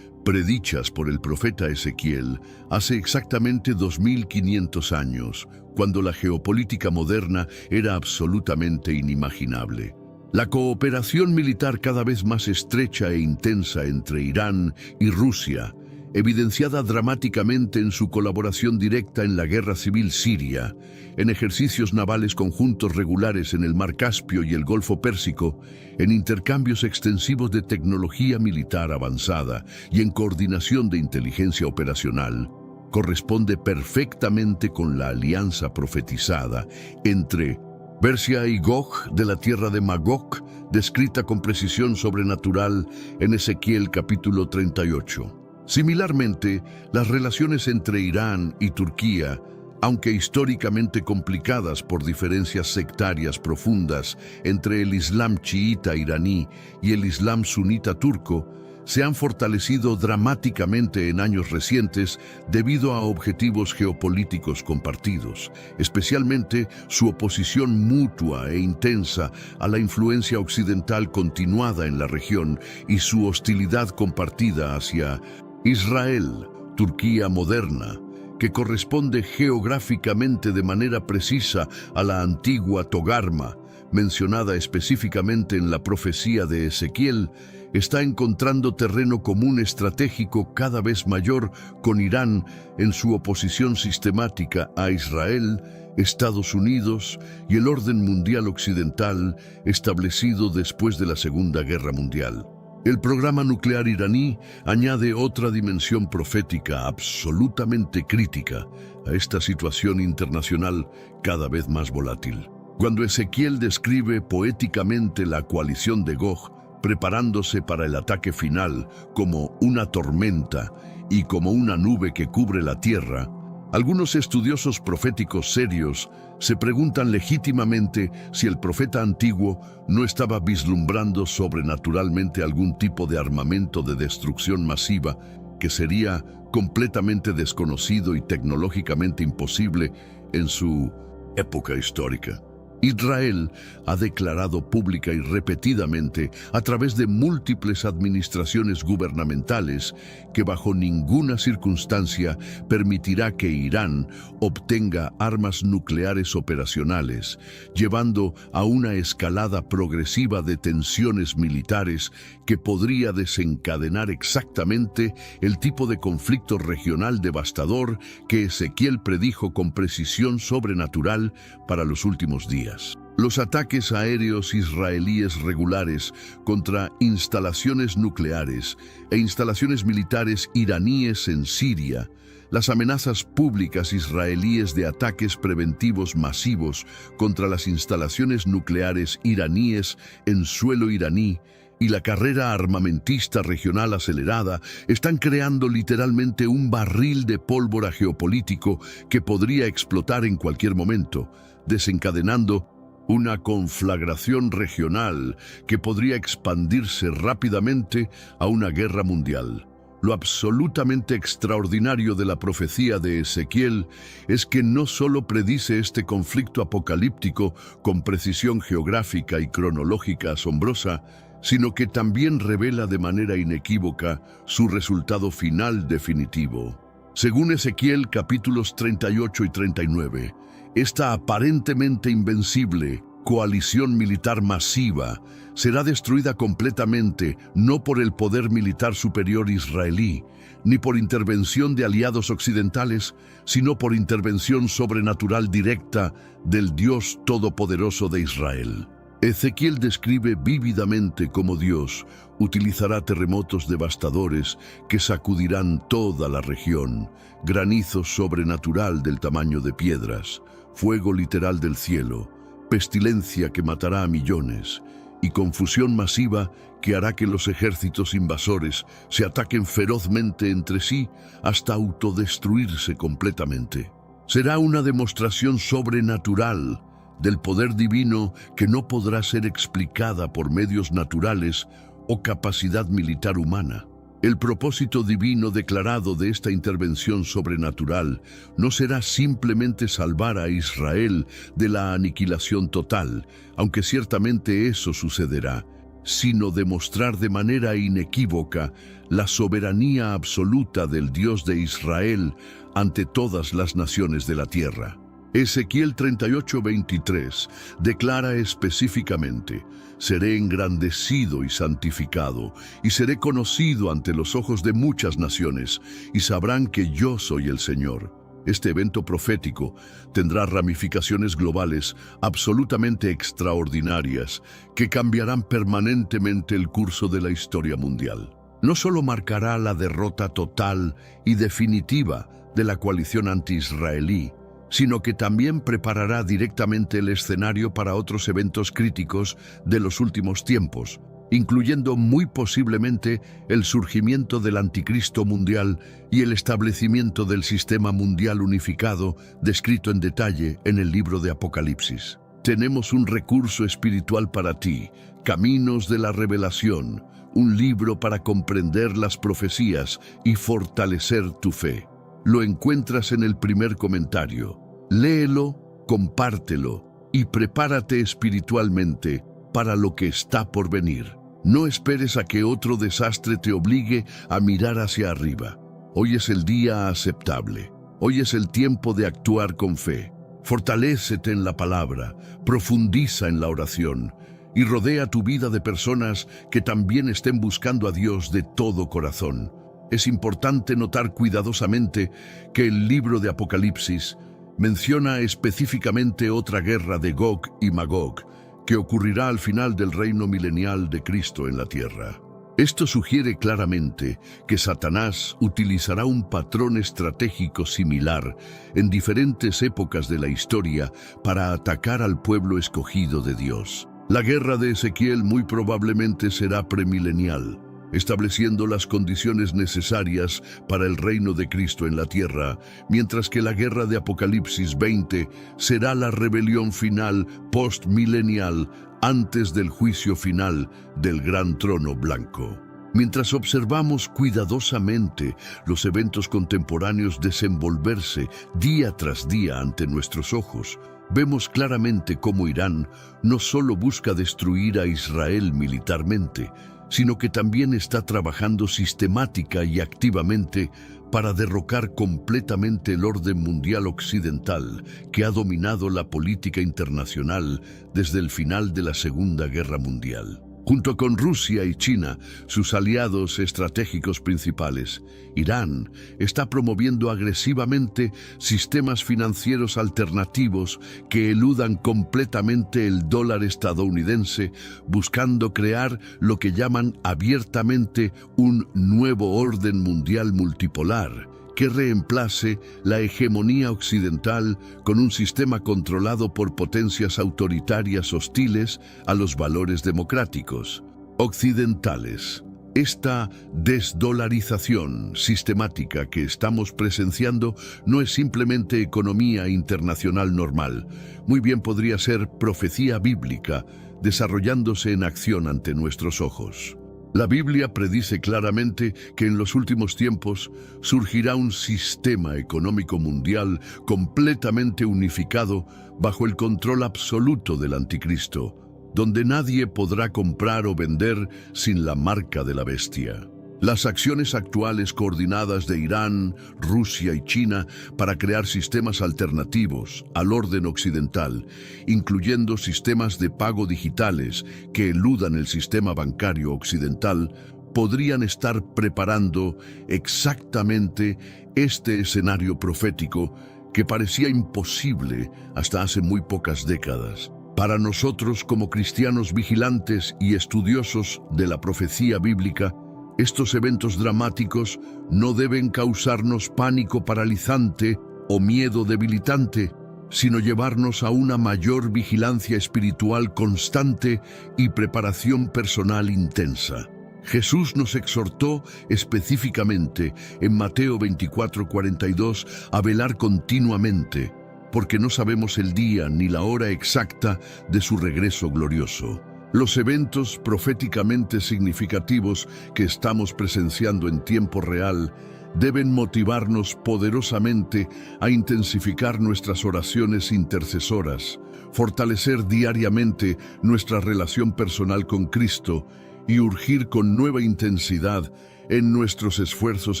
predichas por el profeta Ezequiel hace exactamente 2500 años, cuando la geopolítica moderna era absolutamente inimaginable. La cooperación militar cada vez más estrecha e intensa entre Irán y Rusia, evidenciada dramáticamente en su colaboración directa en la guerra civil siria, en ejercicios navales conjuntos regulares en el Mar Caspio y el Golfo Pérsico, en intercambios extensivos de tecnología militar avanzada y en coordinación de inteligencia operacional, corresponde perfectamente con la alianza profetizada entre Persia y Gog de la tierra de Magog, descrita con precisión sobrenatural en Ezequiel capítulo 38. Similarmente, las relaciones entre Irán y Turquía, aunque históricamente complicadas por diferencias sectarias profundas entre el Islam chiita iraní y el Islam sunita turco, se han fortalecido dramáticamente en años recientes debido a objetivos geopolíticos compartidos, especialmente su oposición mutua e intensa a la influencia occidental continuada en la región y su hostilidad compartida hacia Israel, Turquía moderna, que corresponde geográficamente de manera precisa a la antigua Togarma, mencionada específicamente en la profecía de Ezequiel, está encontrando terreno común estratégico cada vez mayor con Irán en su oposición sistemática a Israel, Estados Unidos y el orden mundial occidental establecido después de la Segunda Guerra Mundial. El programa nuclear iraní añade otra dimensión profética absolutamente crítica a esta situación internacional cada vez más volátil. Cuando Ezequiel describe poéticamente la coalición de Gog preparándose para el ataque final como una tormenta y como una nube que cubre la tierra, algunos estudiosos proféticos serios se preguntan legítimamente si el profeta antiguo no estaba vislumbrando sobrenaturalmente algún tipo de armamento de destrucción masiva que sería completamente desconocido y tecnológicamente imposible en su época histórica. Israel ha declarado pública y repetidamente a través de múltiples administraciones gubernamentales que bajo ninguna circunstancia permitirá que Irán obtenga armas nucleares operacionales, llevando a una escalada progresiva de tensiones militares que podría desencadenar exactamente el tipo de conflicto regional devastador que Ezequiel predijo con precisión sobrenatural para los últimos días. Los ataques aéreos israelíes regulares contra instalaciones nucleares e instalaciones militares iraníes en Siria, las amenazas públicas israelíes de ataques preventivos masivos contra las instalaciones nucleares iraníes en suelo iraní y la carrera armamentista regional acelerada están creando literalmente un barril de pólvora geopolítico que podría explotar en cualquier momento, desencadenando una conflagración regional que podría expandirse rápidamente a una guerra mundial. Lo absolutamente extraordinario de la profecía de Ezequiel es que no solo predice este conflicto apocalíptico con precisión geográfica y cronológica asombrosa, sino que también revela de manera inequívoca su resultado final definitivo. Según Ezequiel capítulos 38 y 39, esta aparentemente invencible coalición militar masiva será destruida completamente no por el poder militar superior israelí, ni por intervención de aliados occidentales, sino por intervención sobrenatural directa del Dios Todopoderoso de Israel. Ezequiel describe vívidamente cómo Dios utilizará terremotos devastadores que sacudirán toda la región, granizo sobrenatural del tamaño de piedras, fuego literal del cielo, pestilencia que matará a millones y confusión masiva que hará que los ejércitos invasores se ataquen ferozmente entre sí hasta autodestruirse completamente. Será una demostración sobrenatural del poder divino que no podrá ser explicada por medios naturales o capacidad militar humana. El propósito divino declarado de esta intervención sobrenatural no será simplemente salvar a Israel de la aniquilación total, aunque ciertamente eso sucederá, sino demostrar de manera inequívoca la soberanía absoluta del Dios de Israel ante todas las naciones de la tierra. Ezequiel 38:23 declara específicamente: seré engrandecido y santificado, y seré conocido ante los ojos de muchas naciones, y sabrán que yo soy el Señor. Este evento profético tendrá ramificaciones globales absolutamente extraordinarias que cambiarán permanentemente el curso de la historia mundial. No solo marcará la derrota total y definitiva de la coalición anti-israelí, sino que también preparará directamente el escenario para otros eventos críticos de los últimos tiempos, incluyendo muy posiblemente el surgimiento del anticristo mundial y el establecimiento del sistema mundial unificado descrito en detalle en el libro de Apocalipsis. Tenemos un recurso espiritual para ti, Caminos de la Revelación, un libro para comprender las profecías y fortalecer tu fe. Lo encuentras en el primer comentario. Léelo, compártelo y prepárate espiritualmente para lo que está por venir. No esperes a que otro desastre te obligue a mirar hacia arriba. Hoy es el día aceptable. Hoy es el tiempo de actuar con fe. Fortalécete en la palabra, profundiza en la oración y rodea tu vida de personas que también estén buscando a Dios de todo corazón. Es importante notar cuidadosamente que el libro de Apocalipsis menciona específicamente otra guerra de Gog y Magog, que ocurrirá al final del reino milenial de Cristo en la tierra. Esto sugiere claramente que Satanás utilizará un patrón estratégico similar en diferentes épocas de la historia para atacar al pueblo escogido de Dios. La guerra de Ezequiel muy probablemente será premilenial, estableciendo las condiciones necesarias para el reino de Cristo en la tierra, mientras que la guerra de Apocalipsis 20 será la rebelión final postmilenial antes del juicio final del gran trono blanco. Mientras observamos cuidadosamente los eventos contemporáneos desenvolverse día tras día ante nuestros ojos, vemos claramente cómo Irán no solo busca destruir a Israel militarmente, sino que también está trabajando sistemática y activamente para derrocar completamente el orden mundial occidental que ha dominado la política internacional desde el final de la Segunda Guerra Mundial. Junto con Rusia y China, sus aliados estratégicos principales, Irán está promoviendo agresivamente sistemas financieros alternativos que eludan completamente el dólar estadounidense, buscando crear lo que llaman abiertamente un nuevo orden mundial multipolar, que reemplace la hegemonía occidental con un sistema controlado por potencias autoritarias hostiles a los valores democráticos occidentales. Esta desdolarización sistemática que estamos presenciando no es simplemente economía internacional normal, muy bien podría ser profecía bíblica desarrollándose en acción ante nuestros ojos. La Biblia predice claramente que en los últimos tiempos surgirá un sistema económico mundial completamente unificado bajo el control absoluto del anticristo, donde nadie podrá comprar o vender sin la marca de la bestia. Las acciones actuales coordinadas de Irán, Rusia y China para crear sistemas alternativos al orden occidental, incluyendo sistemas de pago digitales que eludan el sistema bancario occidental, podrían estar preparando exactamente este escenario profético que parecía imposible hasta hace muy pocas décadas. Para nosotros como cristianos vigilantes y estudiosos de la profecía bíblica, estos eventos dramáticos no deben causarnos pánico paralizante o miedo debilitante, sino llevarnos a una mayor vigilancia espiritual constante y preparación personal intensa. Jesús nos exhortó específicamente en Mateo 24:42 a velar continuamente, porque no sabemos el día ni la hora exacta de su regreso glorioso. Los eventos proféticamente significativos que estamos presenciando en tiempo real deben motivarnos poderosamente a intensificar nuestras oraciones intercesoras, fortalecer diariamente nuestra relación personal con Cristo y urgir con nueva intensidad en nuestros esfuerzos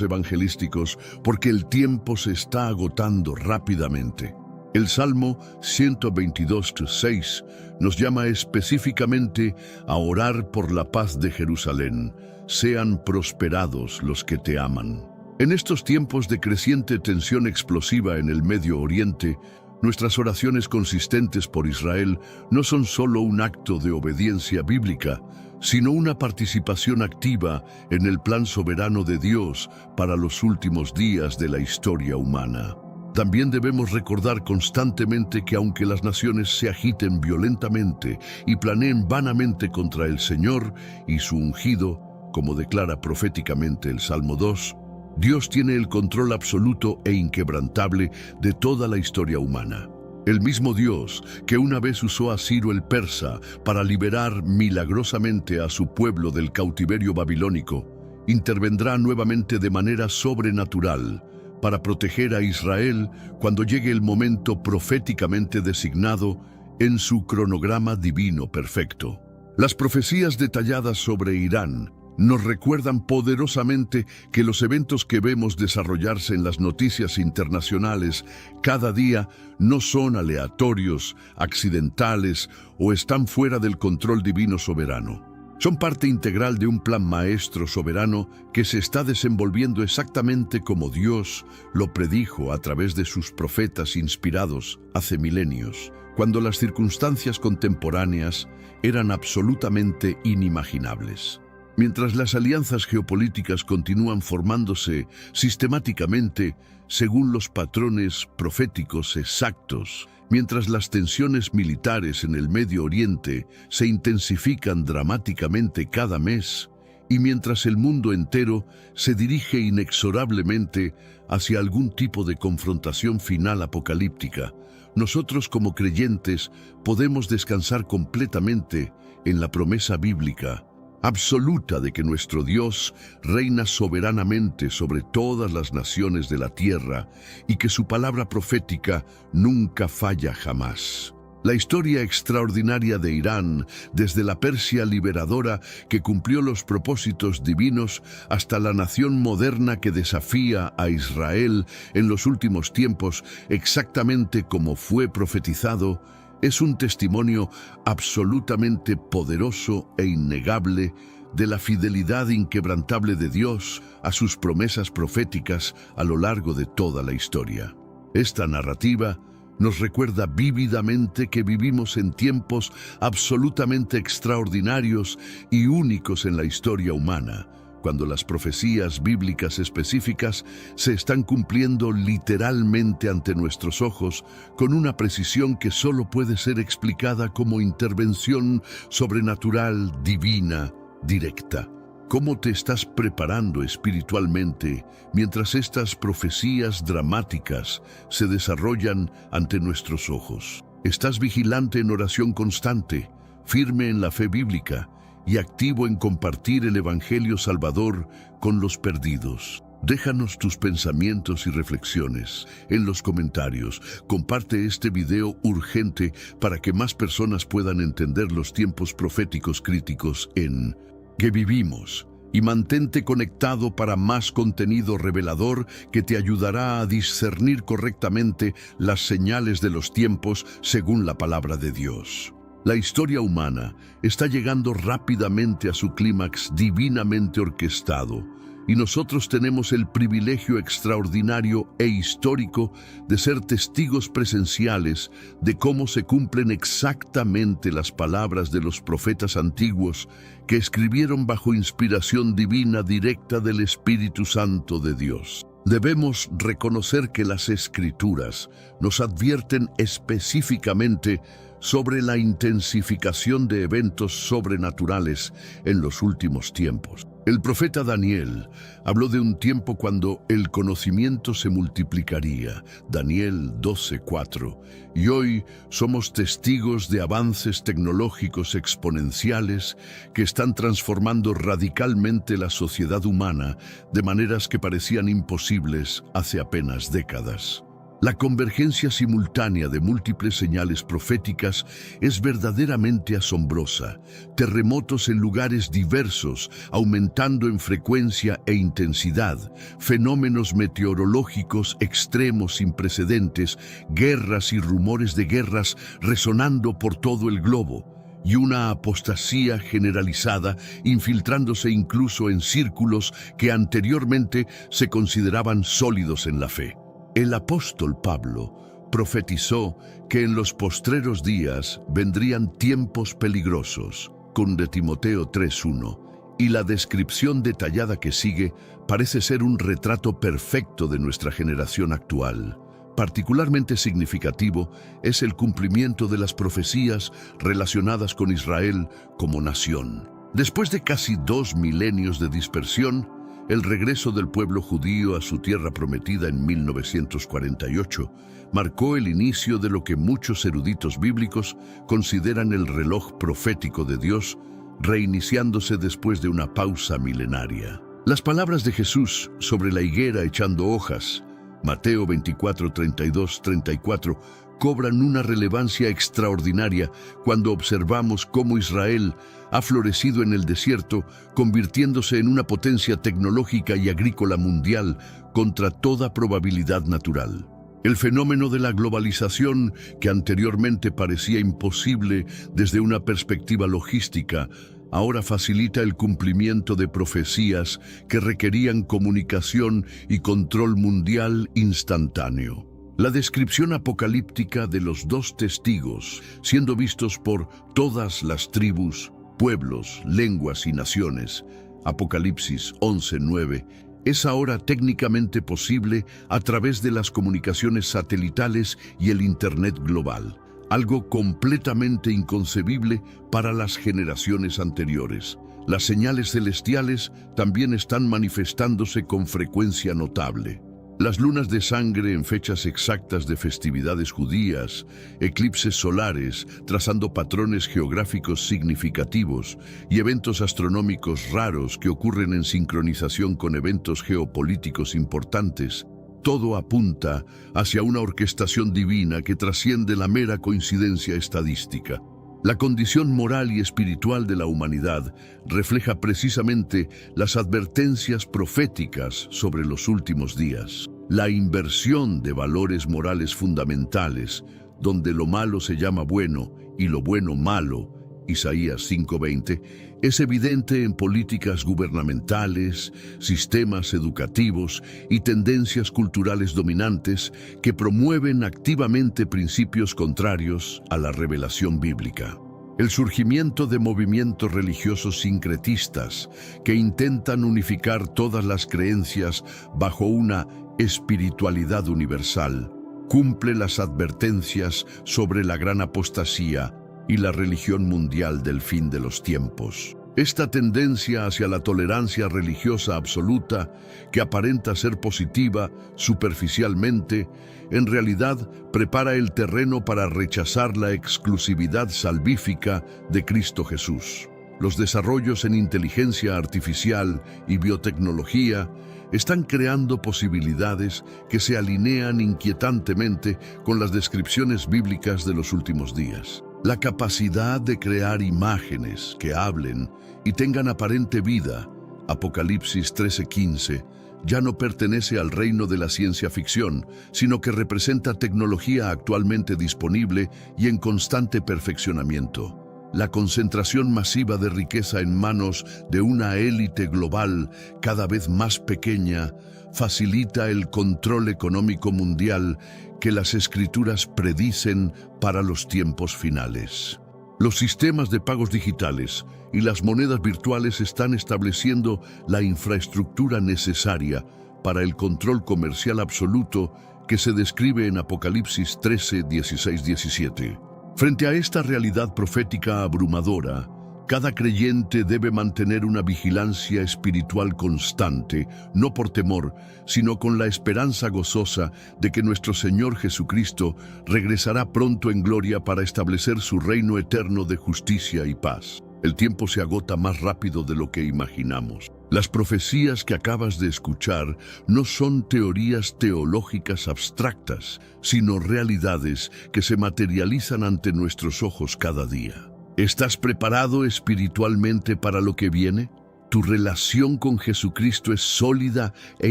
evangelísticos, porque el tiempo se está agotando rápidamente. El Salmo 122:6 nos llama específicamente a orar por la paz de Jerusalén. Sean prosperados los que te aman. En estos tiempos de creciente tensión explosiva en el Medio Oriente, nuestras oraciones consistentes por Israel no son solo un acto de obediencia bíblica, sino una participación activa en el plan soberano de Dios para los últimos días de la historia humana. También debemos recordar constantemente que aunque las naciones se agiten violentamente y planeen vanamente contra el Señor y su ungido, como declara proféticamente el Salmo 2, Dios tiene el control absoluto e inquebrantable de toda la historia humana. El mismo Dios que una vez usó a Ciro el persa para liberar milagrosamente a su pueblo del cautiverio babilónico, intervendrá nuevamente de manera sobrenatural para proteger a Israel cuando llegue el momento proféticamente designado en su cronograma divino perfecto. Las profecías detalladas sobre Irán nos recuerdan poderosamente que los eventos que vemos desarrollarse en las noticias internacionales cada día no son aleatorios, accidentales o están fuera del control divino soberano. Son parte integral de un plan maestro soberano que se está desenvolviendo exactamente como Dios lo predijo a través de sus profetas inspirados hace milenios, cuando las circunstancias contemporáneas eran absolutamente inimaginables. Mientras las alianzas geopolíticas continúan formándose sistemáticamente según los patrones proféticos exactos, mientras las tensiones militares en el Medio Oriente se intensifican dramáticamente cada mes, y mientras el mundo entero se dirige inexorablemente hacia algún tipo de confrontación final apocalíptica, nosotros como creyentes podemos descansar completamente en la promesa bíblica absoluta de que nuestro Dios reina soberanamente sobre todas las naciones de la tierra y que su palabra profética nunca falla jamás. La historia extraordinaria de Irán, desde la Persia liberadora que cumplió los propósitos divinos hasta la nación moderna que desafía a Israel en los últimos tiempos, exactamente como fue profetizado, es un testimonio absolutamente poderoso e innegable de la fidelidad inquebrantable de Dios a sus promesas proféticas a lo largo de toda la historia. Esta narrativa nos recuerda vívidamente que vivimos en tiempos absolutamente extraordinarios y únicos en la historia humana, cuando las profecías bíblicas específicas se están cumpliendo literalmente ante nuestros ojos con una precisión que solo puede ser explicada como intervención sobrenatural, divina, directa. ¿Cómo te estás preparando espiritualmente mientras estas profecías dramáticas se desarrollan ante nuestros ojos? ¿Estás vigilante en oración constante, firme en la fe bíblica y activo en compartir el Evangelio Salvador con los perdidos? Déjanos tus pensamientos y reflexiones en los comentarios. Comparte este video urgente para que más personas puedan entender los tiempos proféticos críticos en que vivimos, y mantente conectado para más contenido revelador que te ayudará a discernir correctamente las señales de los tiempos según la palabra de Dios. La historia humana está llegando rápidamente a su clímax divinamente orquestado, y nosotros tenemos el privilegio extraordinario e histórico de ser testigos presenciales de cómo se cumplen exactamente las palabras de los profetas antiguos que escribieron bajo inspiración divina directa del Espíritu Santo de Dios. Debemos reconocer que las Escrituras nos advierten específicamente sobre la intensificación de eventos sobrenaturales en los últimos tiempos. El profeta Daniel habló de un tiempo cuando el conocimiento se multiplicaría, Daniel 12:4, y hoy somos testigos de avances tecnológicos exponenciales que están transformando radicalmente la sociedad humana de maneras que parecían imposibles hace apenas décadas. La convergencia simultánea de múltiples señales proféticas es verdaderamente asombrosa. Terremotos en lugares diversos, aumentando en frecuencia e intensidad, fenómenos meteorológicos extremos sin precedentes, guerras y rumores de guerras resonando por todo el globo, y una apostasía generalizada infiltrándose incluso en círculos que anteriormente se consideraban sólidos en la fe. El apóstol Pablo profetizó que en los postreros días vendrían tiempos peligrosos, con de Timoteo 3:1, y la descripción detallada que sigue parece ser un retrato perfecto de nuestra generación actual. Particularmente significativo es el cumplimiento de las profecías relacionadas con Israel como nación. Después de casi 2 milenios de dispersión, el regreso del pueblo judío a su tierra prometida en 1948 marcó el inicio de lo que muchos eruditos bíblicos consideran el reloj profético de Dios, reiniciándose después de una pausa milenaria. Las palabras de Jesús sobre la higuera echando hojas, Mateo 24, 32, 34, cobran una relevancia extraordinaria cuando observamos cómo Israel ha florecido en el desierto, convirtiéndose en una potencia tecnológica y agrícola mundial contra toda probabilidad natural. El fenómeno de la globalización, que anteriormente parecía imposible desde una perspectiva logística, ahora facilita el cumplimiento de profecías que requerían comunicación y control mundial instantáneo. La descripción apocalíptica de los 2 testigos, siendo vistos por todas las tribus, pueblos, lenguas y naciones. Apocalipsis 11:9. Es ahora técnicamente posible a través de las comunicaciones satelitales y el Internet global, algo completamente inconcebible para las generaciones anteriores. Las señales celestiales también están manifestándose con frecuencia notable. Las lunas de sangre en fechas exactas de festividades judías, eclipses solares trazando patrones geográficos significativos y eventos astronómicos raros que ocurren en sincronización con eventos geopolíticos importantes, todo apunta hacia una orquestación divina que trasciende la mera coincidencia estadística. La condición moral y espiritual de la humanidad refleja precisamente las advertencias proféticas sobre los últimos días. La inversión de valores morales fundamentales, donde lo malo se llama bueno y lo bueno malo, Isaías 5:20, es evidente en políticas gubernamentales, sistemas educativos y tendencias culturales dominantes que promueven activamente principios contrarios a la revelación bíblica. El surgimiento de movimientos religiosos sincretistas que intentan unificar todas las creencias bajo una espiritualidad universal cumple las advertencias sobre la gran apostasía y la religión mundial del fin de los tiempos. Esta tendencia hacia la tolerancia religiosa absoluta, que aparenta ser positiva superficialmente, en realidad prepara el terreno para rechazar la exclusividad salvífica de Cristo Jesús. Los desarrollos en inteligencia artificial y biotecnología están creando posibilidades que se alinean inquietantemente con las descripciones bíblicas de los últimos días. La capacidad de crear imágenes que hablen y tengan aparente vida, Apocalipsis 13:15, ya no pertenece al reino de la ciencia ficción, sino que representa tecnología actualmente disponible y en constante perfeccionamiento. La concentración masiva de riqueza en manos de una élite global cada vez más pequeña facilita el control económico mundial que las Escrituras predicen para los tiempos finales. Los sistemas de pagos digitales y las monedas virtuales están estableciendo la infraestructura necesaria para el control comercial absoluto que se describe en Apocalipsis 13, 16, 17. Frente a esta realidad profética abrumadora, cada creyente debe mantener una vigilancia espiritual constante, no por temor, sino con la esperanza gozosa de que nuestro Señor Jesucristo regresará pronto en gloria para establecer su reino eterno de justicia y paz. El tiempo se agota más rápido de lo que imaginamos. Las profecías que acabas de escuchar no son teorías teológicas abstractas, sino realidades que se materializan ante nuestros ojos cada día. ¿Estás preparado espiritualmente para lo que viene? ¿Tu relación con Jesucristo es sólida e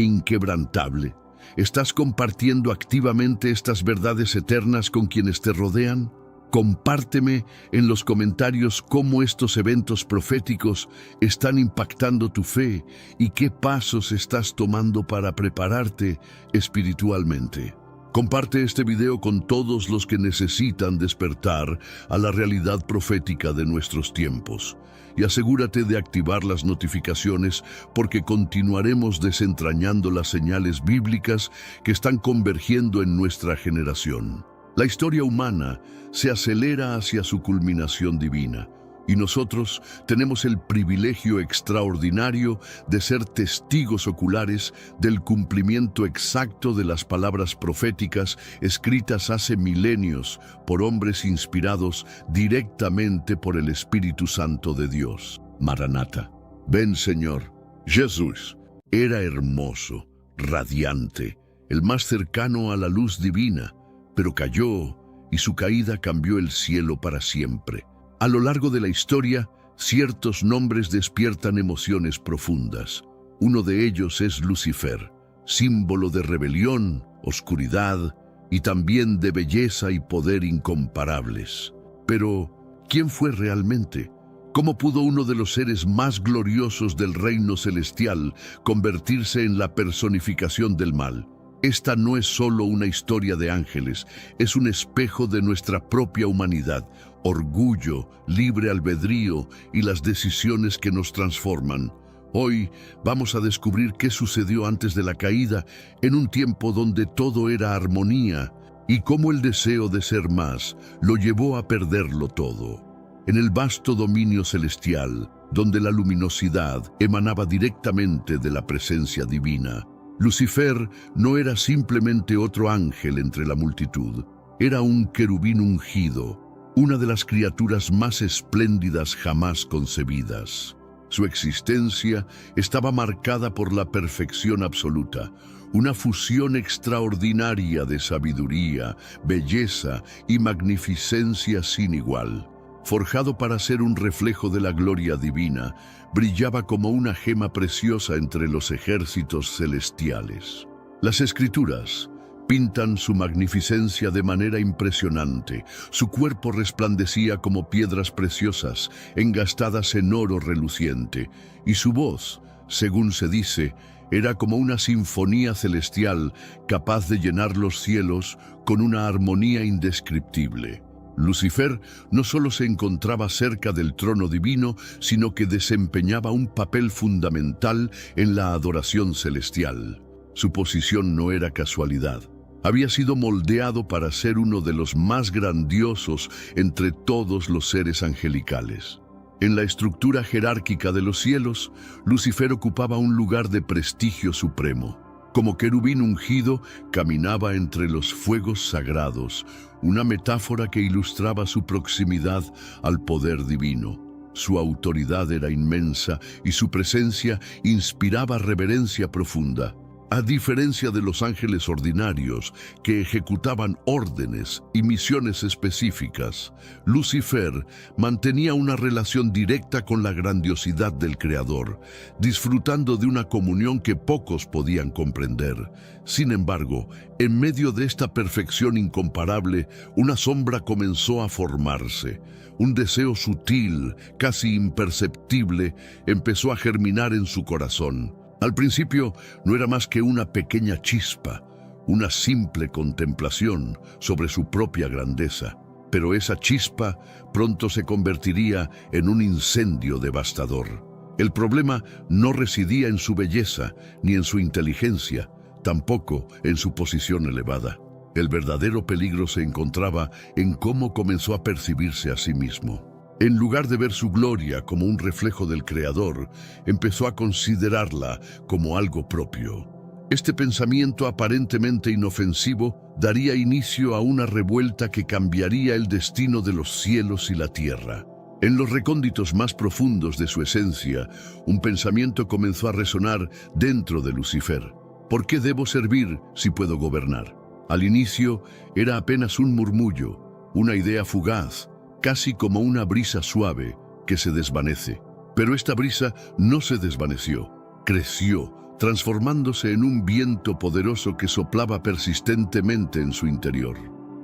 inquebrantable? ¿Estás compartiendo activamente estas verdades eternas con quienes te rodean? Compárteme en los comentarios cómo estos eventos proféticos están impactando tu fe y qué pasos estás tomando para prepararte espiritualmente. Comparte este video con todos los que necesitan despertar a la realidad profética de nuestros tiempos. Y asegúrate de activar las notificaciones porque continuaremos desentrañando las señales bíblicas que están convergiendo en nuestra generación. La historia humana se acelera hacia su culminación divina. Y nosotros tenemos el privilegio extraordinario de ser testigos oculares del cumplimiento exacto de las palabras proféticas escritas hace milenios por hombres inspirados directamente por el Espíritu Santo de Dios. Maranata. Ven, Señor. Jesús era hermoso, radiante, el más cercano a la luz divina, pero cayó y su caída cambió el cielo para siempre. A lo largo de la historia, ciertos nombres despiertan emociones profundas. Uno de ellos es Lucifer, símbolo de rebelión, oscuridad y también de belleza y poder incomparables. Pero, ¿quién fue realmente? ¿Cómo pudo uno de los seres más gloriosos del reino celestial convertirse en la personificación del mal? Esta no es solo una historia de ángeles, es un espejo de nuestra propia humanidad, orgullo, libre albedrío y las decisiones que nos transforman. Hoy vamos a descubrir qué sucedió antes de la caída, en un tiempo donde todo era armonía, y cómo el deseo de ser más lo llevó a perderlo todo. En el vasto dominio celestial, donde la luminosidad emanaba directamente de la presencia divina, Lucifer no era simplemente otro ángel entre la multitud, era un querubín ungido, una de las criaturas más espléndidas jamás concebidas. Su existencia estaba marcada por la perfección absoluta, una fusión extraordinaria de sabiduría, belleza y magnificencia sin igual. Forjado para ser un reflejo de la gloria divina, brillaba como una gema preciosa entre los ejércitos celestiales. Las Escrituras pintan su magnificencia de manera impresionante. Su cuerpo resplandecía como piedras preciosas, engastadas en oro reluciente, y su voz, según se dice, era como una sinfonía celestial capaz de llenar los cielos con una armonía indescriptible. Lucifer no solo se encontraba cerca del trono divino, sino que desempeñaba un papel fundamental en la adoración celestial. Su posición no era casualidad. Había sido moldeado para ser uno de los más grandiosos entre todos los seres angelicales. En la estructura jerárquica de los cielos, Lucifer ocupaba un lugar de prestigio supremo. Como querubín ungido, caminaba entre los fuegos sagrados, una metáfora que ilustraba su proximidad al poder divino. Su autoridad era inmensa y su presencia inspiraba reverencia profunda. A diferencia de los ángeles ordinarios, que ejecutaban órdenes y misiones específicas, Lucifer mantenía una relación directa con la grandiosidad del Creador, disfrutando de una comunión que pocos podían comprender. Sin embargo, en medio de esta perfección incomparable, una sombra comenzó a formarse. Un deseo sutil, casi imperceptible, empezó a germinar en su corazón. Al principio no era más que una pequeña chispa, una simple contemplación sobre su propia grandeza. Pero esa chispa pronto se convertiría en un incendio devastador. El problema no residía en su belleza ni en su inteligencia, tampoco en su posición elevada. El verdadero peligro se encontraba en cómo comenzó a percibirse a sí mismo. En lugar de ver su gloria como un reflejo del Creador, empezó a considerarla como algo propio. Este pensamiento aparentemente inofensivo daría inicio a una revuelta que cambiaría el destino de los cielos y la tierra. En los recónditos más profundos de su esencia, un pensamiento comenzó a resonar dentro de Lucifer. ¿Por qué debo servir si puedo gobernar? Al inicio era apenas un murmullo, una idea fugaz, casi como una brisa suave que se desvanece. Pero esta brisa no se desvaneció, creció, transformándose en un viento poderoso que soplaba persistentemente en su interior.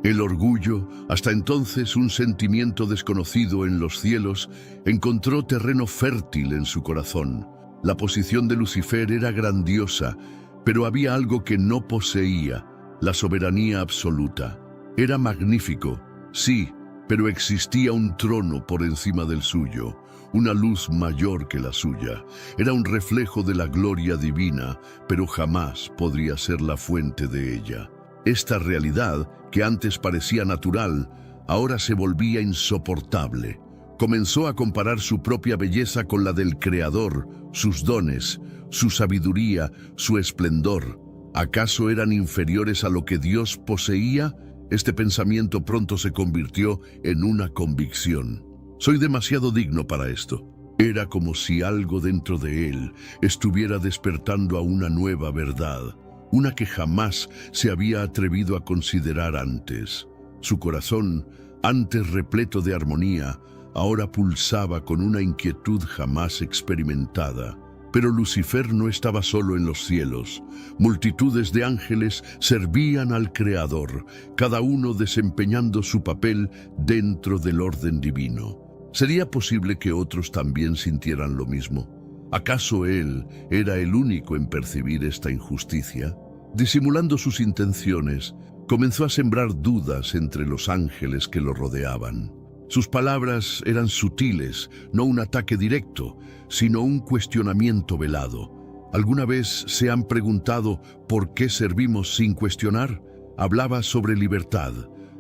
El orgullo, hasta entonces un sentimiento desconocido en los cielos, encontró terreno fértil en su corazón. La posición de Lucifer era grandiosa, pero había algo que no poseía: la soberanía absoluta. Era magnífico, sí, pero existía un trono por encima del suyo, una luz mayor que la suya. Era un reflejo de la gloria divina, pero jamás podría ser la fuente de ella. Esta realidad, que antes parecía natural, ahora se volvía insoportable. Comenzó a comparar su propia belleza con la del Creador, sus dones, su sabiduría, su esplendor. ¿Acaso eran inferiores a lo que Dios poseía? Este pensamiento pronto se convirtió en una convicción. Soy demasiado digno para esto. Era como si algo dentro de él estuviera despertando a una nueva verdad, una que jamás se había atrevido a considerar antes. Su corazón, antes repleto de armonía, ahora pulsaba con una inquietud jamás experimentada. Pero Lucifer no estaba solo en los cielos. Multitudes de ángeles servían al Creador, cada uno desempeñando su papel dentro del orden divino. ¿Sería posible que otros también sintieran lo mismo? ¿Acaso él era el único en percibir esta injusticia? Disimulando sus intenciones, comenzó a sembrar dudas entre los ángeles que lo rodeaban. Sus palabras eran sutiles, no un ataque directo, sino un cuestionamiento velado. ¿Alguna vez se han preguntado por qué servimos sin cuestionar? Hablaba sobre libertad,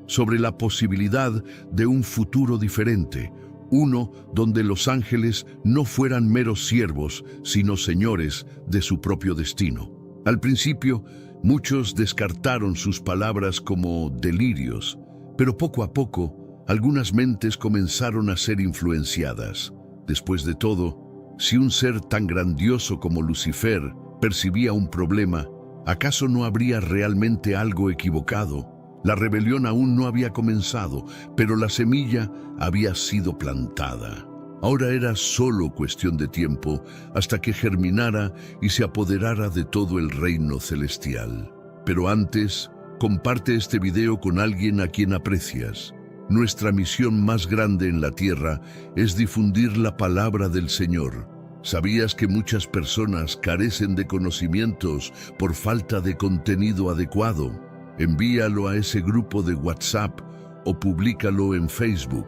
sobre la posibilidad de un futuro diferente, uno donde los ángeles no fueran meros siervos, sino señores de su propio destino. Al principio, muchos descartaron sus palabras como delirios, pero poco a poco, algunas mentes comenzaron a ser influenciadas. Después de todo, si un ser tan grandioso como Lucifer percibía un problema, ¿acaso no habría realmente algo equivocado? La rebelión aún no había comenzado, pero la semilla había sido plantada. Ahora era solo cuestión de tiempo hasta que germinara y se apoderara de todo el reino celestial. Pero antes, comparte este video con alguien a quien aprecias. Nuestra misión más grande en la tierra es difundir la palabra del Señor. ¿Sabías que muchas personas carecen de conocimientos por falta de contenido adecuado? Envíalo a ese grupo de WhatsApp o públicalo en Facebook.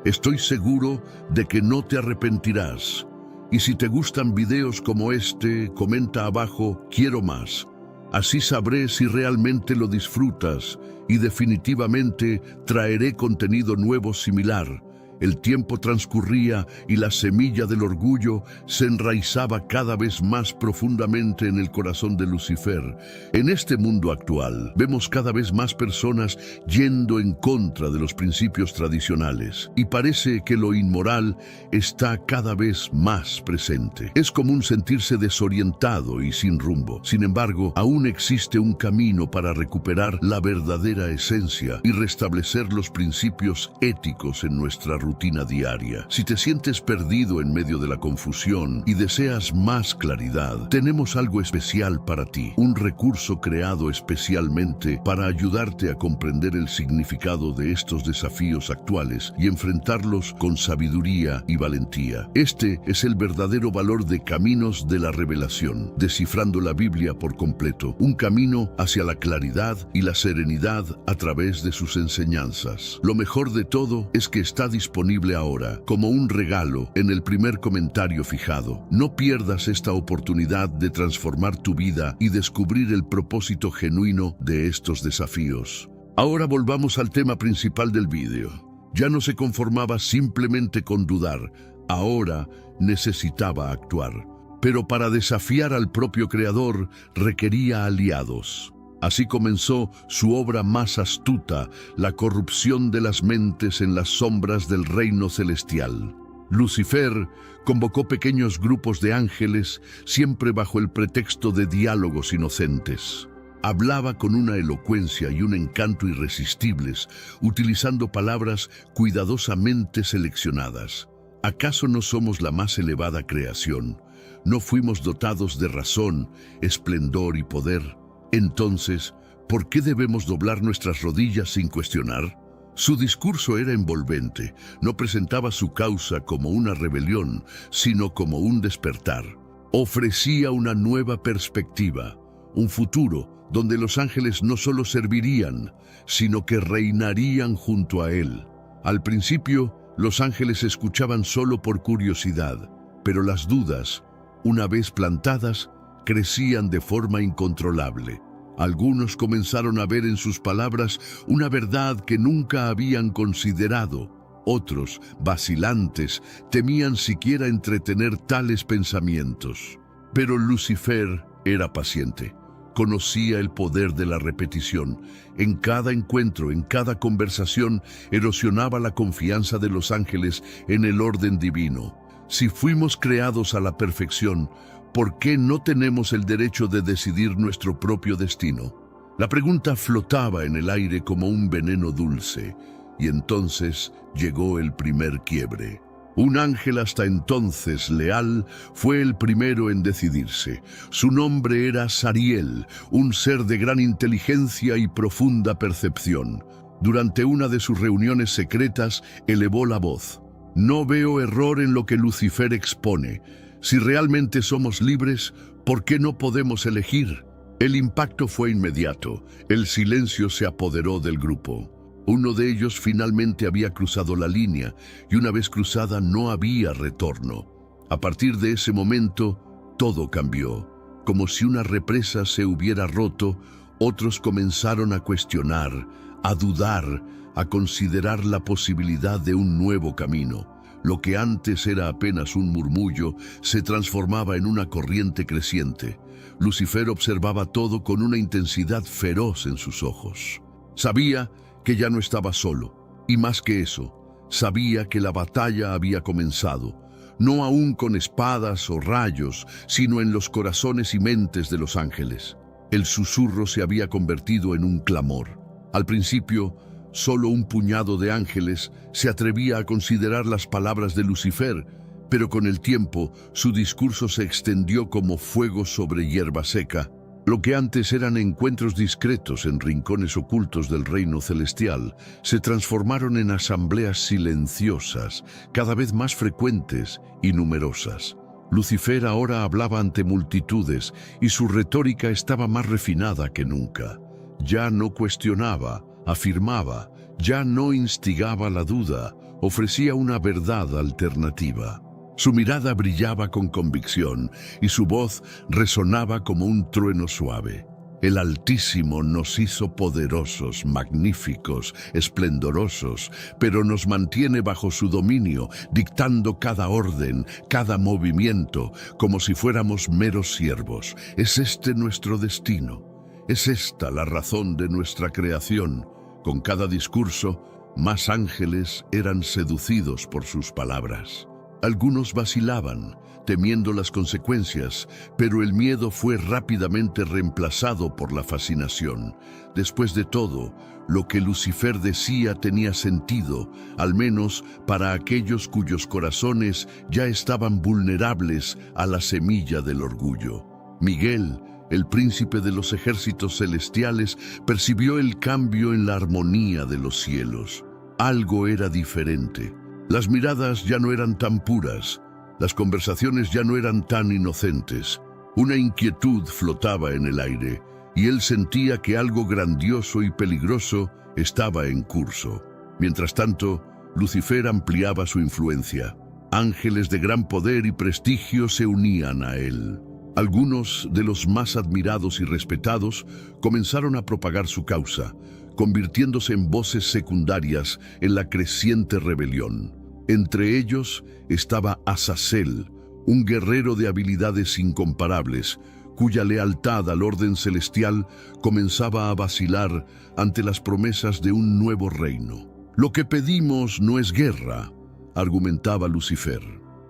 Estoy seguro de que no te arrepentirás. Y si te gustan videos como este, comenta abajo "Quiero más". Así sabré si realmente lo disfrutas y definitivamente traeré contenido nuevo similar. El tiempo transcurría y la semilla del orgullo se enraizaba cada vez más profundamente en el corazón de Lucifer. En este mundo actual, vemos cada vez más personas yendo en contra de los principios tradicionales, y parece que lo inmoral está cada vez más presente. Es común sentirse desorientado y sin rumbo. Sin embargo, aún existe un camino para recuperar la verdadera esencia y restablecer los principios éticos en nuestra rutina diaria. Si te sientes perdido en medio de la confusión y deseas más claridad, tenemos algo especial para ti, un recurso creado especialmente para ayudarte a comprender el significado de estos desafíos actuales y enfrentarlos con sabiduría y valentía. Este es el verdadero valor de Caminos de la Revelación, descifrando la Biblia por completo, un camino hacia la claridad y la serenidad a través de sus enseñanzas. Lo mejor de todo es que está disponible ahora, como un regalo, en el primer comentario fijado. No pierdas esta oportunidad de transformar tu vida y descubrir el propósito genuino de estos desafíos. Ahora volvamos al tema principal del vídeo. Ya no se conformaba simplemente con dudar, ahora necesitaba actuar. Pero para desafiar al propio Creador requería aliados. Así comenzó su obra más astuta, la corrupción de las mentes en las sombras del reino celestial. Lucifer convocó pequeños grupos de ángeles, siempre bajo el pretexto de diálogos inocentes. Hablaba con una elocuencia y un encanto irresistibles, utilizando palabras cuidadosamente seleccionadas. ¿Acaso no somos la más elevada creación? ¿No fuimos dotados de razón, esplendor y poder? Entonces, ¿por qué debemos doblar nuestras rodillas sin cuestionar? Su discurso era envolvente, no presentaba su causa como una rebelión, sino como un despertar. Ofrecía una nueva perspectiva, un futuro donde los ángeles no solo servirían, sino que reinarían junto a él. Al principio, los ángeles escuchaban solo por curiosidad, pero las dudas, una vez plantadas, crecían de forma incontrolable. Algunos comenzaron a ver en sus palabras una verdad que nunca habían considerado. Otros, vacilantes, temían siquiera entretener tales pensamientos. Pero Lucifer era paciente. Conocía el poder de la repetición. En cada encuentro, en cada conversación, erosionaba la confianza de los ángeles en el orden divino. Si fuimos creados a la perfección, ¿por qué no tenemos el derecho de decidir nuestro propio destino? La pregunta flotaba en el aire como un veneno dulce, y entonces llegó el primer quiebre. Un ángel hasta entonces leal fue el primero en decidirse. Su nombre era Sariel, un ser de gran inteligencia y profunda percepción. Durante una de sus reuniones secretas, elevó la voz. No veo error en lo que Lucifer expone. Si realmente somos libres, ¿por qué no podemos elegir? El impacto fue inmediato. El silencio se apoderó del grupo. Uno de ellos finalmente había cruzado la línea y una vez cruzada no había retorno. A partir de ese momento, todo cambió. Como si una represa se hubiera roto, otros comenzaron a cuestionar, a dudar, a considerar la posibilidad de un nuevo camino. Lo que antes era apenas un murmullo se transformaba en una corriente creciente. Lucifer observaba todo con una intensidad feroz en sus ojos. Sabía que ya no estaba solo, y más que eso, sabía que la batalla había comenzado, no aún con espadas o rayos, sino en los corazones y mentes de los ángeles. El susurro se había convertido en un clamor. Al principio, solo un puñado de ángeles se atrevía a considerar las palabras de Lucifer, pero con el tiempo su discurso se extendió como fuego sobre hierba seca. Lo que antes eran encuentros discretos en rincones ocultos del reino celestial, se transformaron en asambleas silenciosas, cada vez más frecuentes y numerosas. Lucifer ahora hablaba ante multitudes y su retórica estaba más refinada que nunca. Ya no cuestionaba, afirmaba, ya no instigaba la duda, ofrecía una verdad alternativa. Su mirada brillaba con convicción y su voz resonaba como un trueno suave. El Altísimo nos hizo poderosos, magníficos, esplendorosos, pero nos mantiene bajo su dominio, dictando cada orden, cada movimiento, como si fuéramos meros siervos. ¿Es este nuestro destino? ¿Es esta la razón de nuestra creación? Con cada discurso, más ángeles eran seducidos por sus palabras. Algunos vacilaban, temiendo las consecuencias, pero el miedo fue rápidamente reemplazado por la fascinación. Después de todo, lo que Lucifer decía tenía sentido, al menos para aquellos cuyos corazones ya estaban vulnerables a la semilla del orgullo. Miguel, el príncipe de los ejércitos celestiales, percibió el cambio en la armonía de los cielos. Algo era diferente. Las miradas ya no eran tan puras, las conversaciones ya no eran tan inocentes. Una inquietud flotaba en el aire, y él sentía que algo grandioso y peligroso estaba en curso. Mientras tanto, Lucifer ampliaba su influencia. Ángeles de gran poder y prestigio se unían a él. Algunos de los más admirados y respetados comenzaron a propagar su causa, convirtiéndose en voces secundarias en la creciente rebelión. Entre ellos estaba Azazel, un guerrero de habilidades incomparables, cuya lealtad al orden celestial comenzaba a vacilar ante las promesas de un nuevo reino. Lo que pedimos no es guerra, argumentaba Lucifer.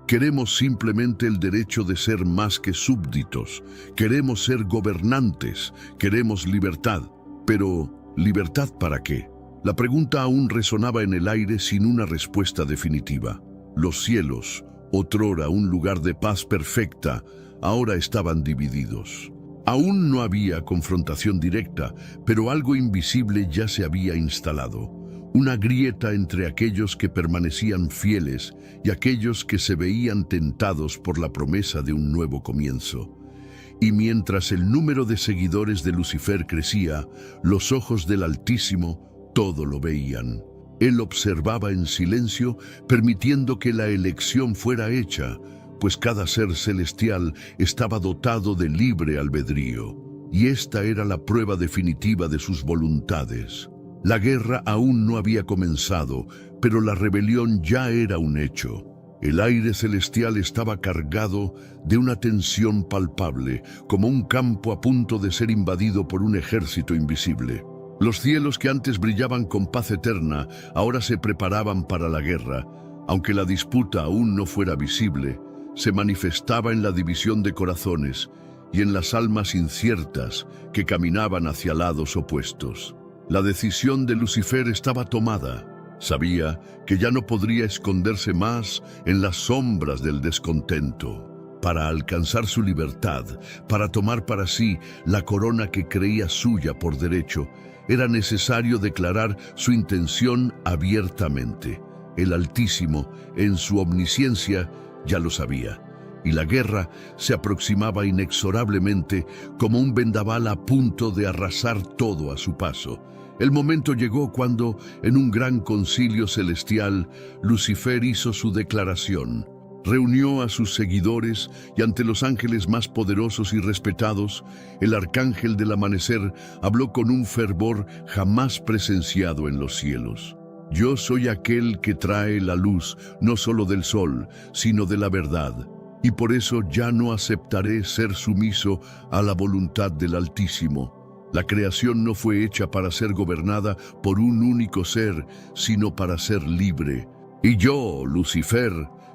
Queremos simplemente el derecho de ser más que súbditos. Queremos ser gobernantes, queremos libertad. Pero, ¿libertad para qué? La pregunta aún resonaba en el aire sin una respuesta definitiva. Los cielos, otrora un lugar de paz perfecta, ahora estaban divididos. Aún no había confrontación directa, pero algo invisible ya se había instalado. Una grieta entre aquellos que permanecían fieles y aquellos que se veían tentados por la promesa de un nuevo comienzo. Y mientras el número de seguidores de Lucifer crecía, los ojos del Altísimo todo lo veían. Él observaba en silencio, permitiendo que la elección fuera hecha, pues cada ser celestial estaba dotado de libre albedrío, y esta era la prueba definitiva de sus voluntades. La guerra aún no había comenzado, pero la rebelión ya era un hecho. El aire celestial estaba cargado de una tensión palpable, como un campo a punto de ser invadido por un ejército invisible. Los cielos que antes brillaban con paz eterna, ahora se preparaban para la guerra. Aunque la disputa aún no fuera visible, se manifestaba en la división de corazones y en las almas inciertas que caminaban hacia lados opuestos. La decisión de Lucifer estaba tomada. Sabía que ya no podría esconderse más en las sombras del descontento. Para alcanzar su libertad, para tomar para sí la corona que creía suya por derecho, era necesario declarar su intención abiertamente. El Altísimo, en su omnisciencia, ya lo sabía. y la guerra se aproximaba inexorablemente como un vendaval a punto de arrasar todo a su paso. El momento llegó cuando, en un gran concilio celestial, Lucifer hizo su declaración. Reunió a sus seguidores y ante los ángeles más poderosos y respetados, el arcángel del amanecer habló con un fervor jamás presenciado en los cielos. Yo soy aquel que trae la luz, no solo del sol, sino de la verdad, y por eso ya no aceptaré ser sumiso a la voluntad del Altísimo. La creación no fue hecha para ser gobernada por un único ser, sino para ser libre. Y yo, Lucifer,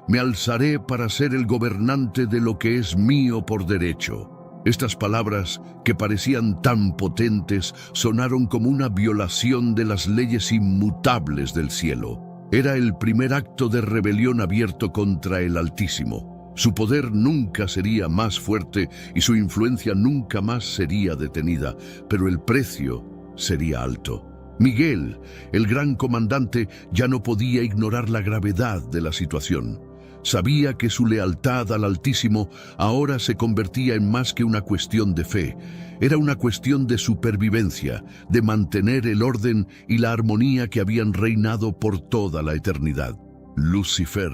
me alzaré para ser el gobernante de lo que es mío por derecho. Estas palabras, que parecían tan potentes, sonaron como una violación de las leyes inmutables del cielo. Era el primer acto de rebelión abierto contra el Altísimo. Su poder nunca sería más fuerte y su influencia nunca más sería detenida, pero el precio sería alto. Miguel, el gran comandante, ya no podía ignorar la gravedad de la situación. Sabía que su lealtad al Altísimo ahora se convertía en más que una cuestión de fe. Era una cuestión de supervivencia, de mantener el orden y la armonía que habían reinado por toda la eternidad. Lucifer,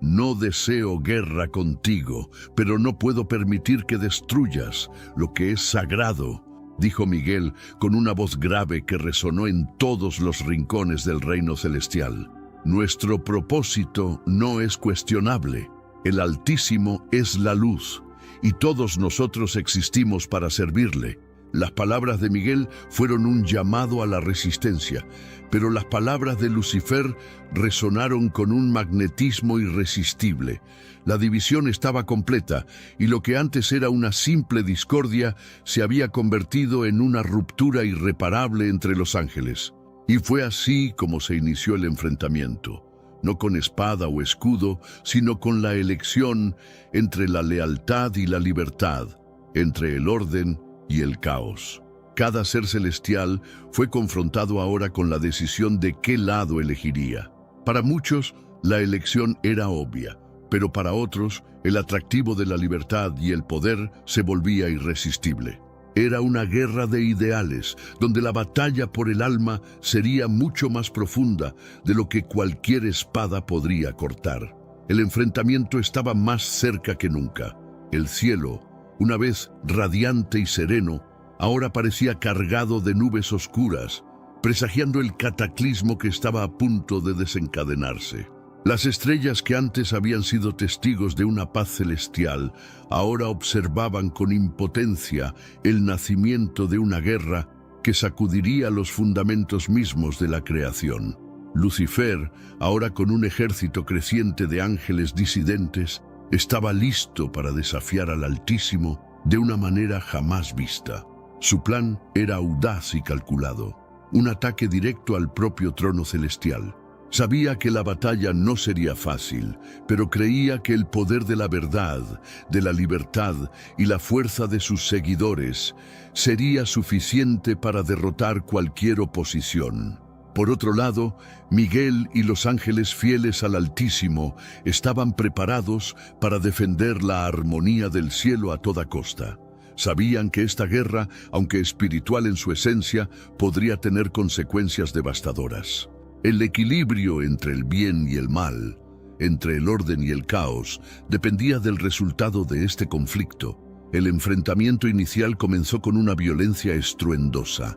no deseo guerra contigo, pero no puedo permitir que destruyas lo que es sagrado, dijo Miguel con una voz grave que resonó en todos los rincones del reino celestial. Nuestro propósito no es cuestionable. El Altísimo es la luz, y todos nosotros existimos para servirle. Las palabras de Miguel fueron un llamado a la resistencia, pero las palabras de Lucifer resonaron con un magnetismo irresistible. La división estaba completa, y lo que antes era una simple discordia se había convertido en una ruptura irreparable entre los ángeles. Y fue así como se inició el enfrentamiento, no con espada o escudo, sino con la elección entre la lealtad y la libertad, entre el orden y el caos. Cada ser celestial fue confrontado ahora con la decisión de qué lado elegiría. Para muchos, la elección era obvia, pero para otros, el atractivo de la libertad y el poder se volvía irresistible. Era una guerra de ideales, donde la batalla por el alma sería mucho más profunda de lo que cualquier espada podría cortar. El enfrentamiento estaba más cerca que nunca. El cielo, una vez radiante y sereno, ahora parecía cargado de nubes oscuras, presagiando el cataclismo que estaba a punto de desencadenarse. Las estrellas que antes habían sido testigos de una paz celestial, ahora observaban con impotencia el nacimiento de una guerra que sacudiría los fundamentos mismos de la creación. Lucifer, ahora con un ejército creciente de ángeles disidentes, estaba listo para desafiar al Altísimo de una manera jamás vista. Su plan era audaz y calculado, un ataque directo al propio trono celestial. Sabía que la batalla no sería fácil, pero creía que el poder de la verdad, de la libertad y la fuerza de sus seguidores sería suficiente para derrotar cualquier oposición. Por otro lado, Miguel y los ángeles fieles al Altísimo estaban preparados para defender la armonía del cielo a toda costa. Sabían que esta guerra, aunque espiritual en su esencia, podría tener consecuencias devastadoras. El equilibrio entre el bien y el mal, entre el orden y el caos, dependía del resultado de este conflicto. El enfrentamiento inicial comenzó con una violencia estruendosa.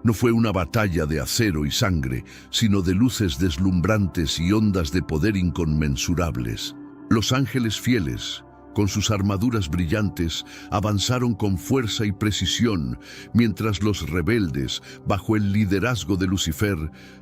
No fue una batalla de acero y sangre, sino de luces deslumbrantes y ondas de poder inconmensurables. Los ángeles fieles, con sus armaduras brillantes, avanzaron con fuerza y precisión, mientras los rebeldes, bajo el liderazgo de Lucifer,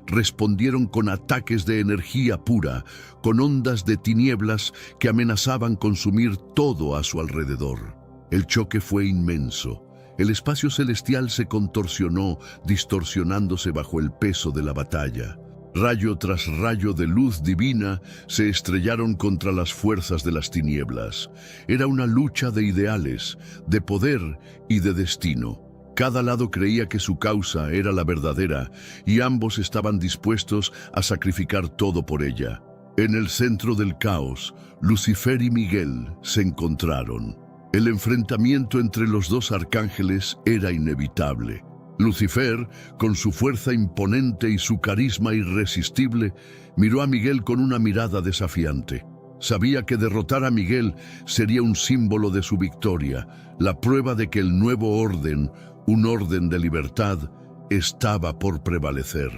respondieron con ataques de energía pura, con ondas de tinieblas que amenazaban consumir todo a su alrededor. El choque fue inmenso. El espacio celestial se contorsionó, distorsionándose bajo el peso de la batalla. Rayo tras rayo de luz divina se estrellaron contra las fuerzas de las tinieblas. Era una lucha de ideales, de poder y de destino. Cada lado creía que su causa era la verdadera y ambos estaban dispuestos a sacrificar todo por ella. En el centro del caos, Lucifer y Miguel se encontraron. El enfrentamiento entre los dos arcángeles era inevitable. Lucifer, con su fuerza imponente y su carisma irresistible, miró a Miguel con una mirada desafiante. Sabía que derrotar a Miguel sería un símbolo de su victoria, la prueba de que el nuevo orden, un orden de libertad, estaba por prevalecer.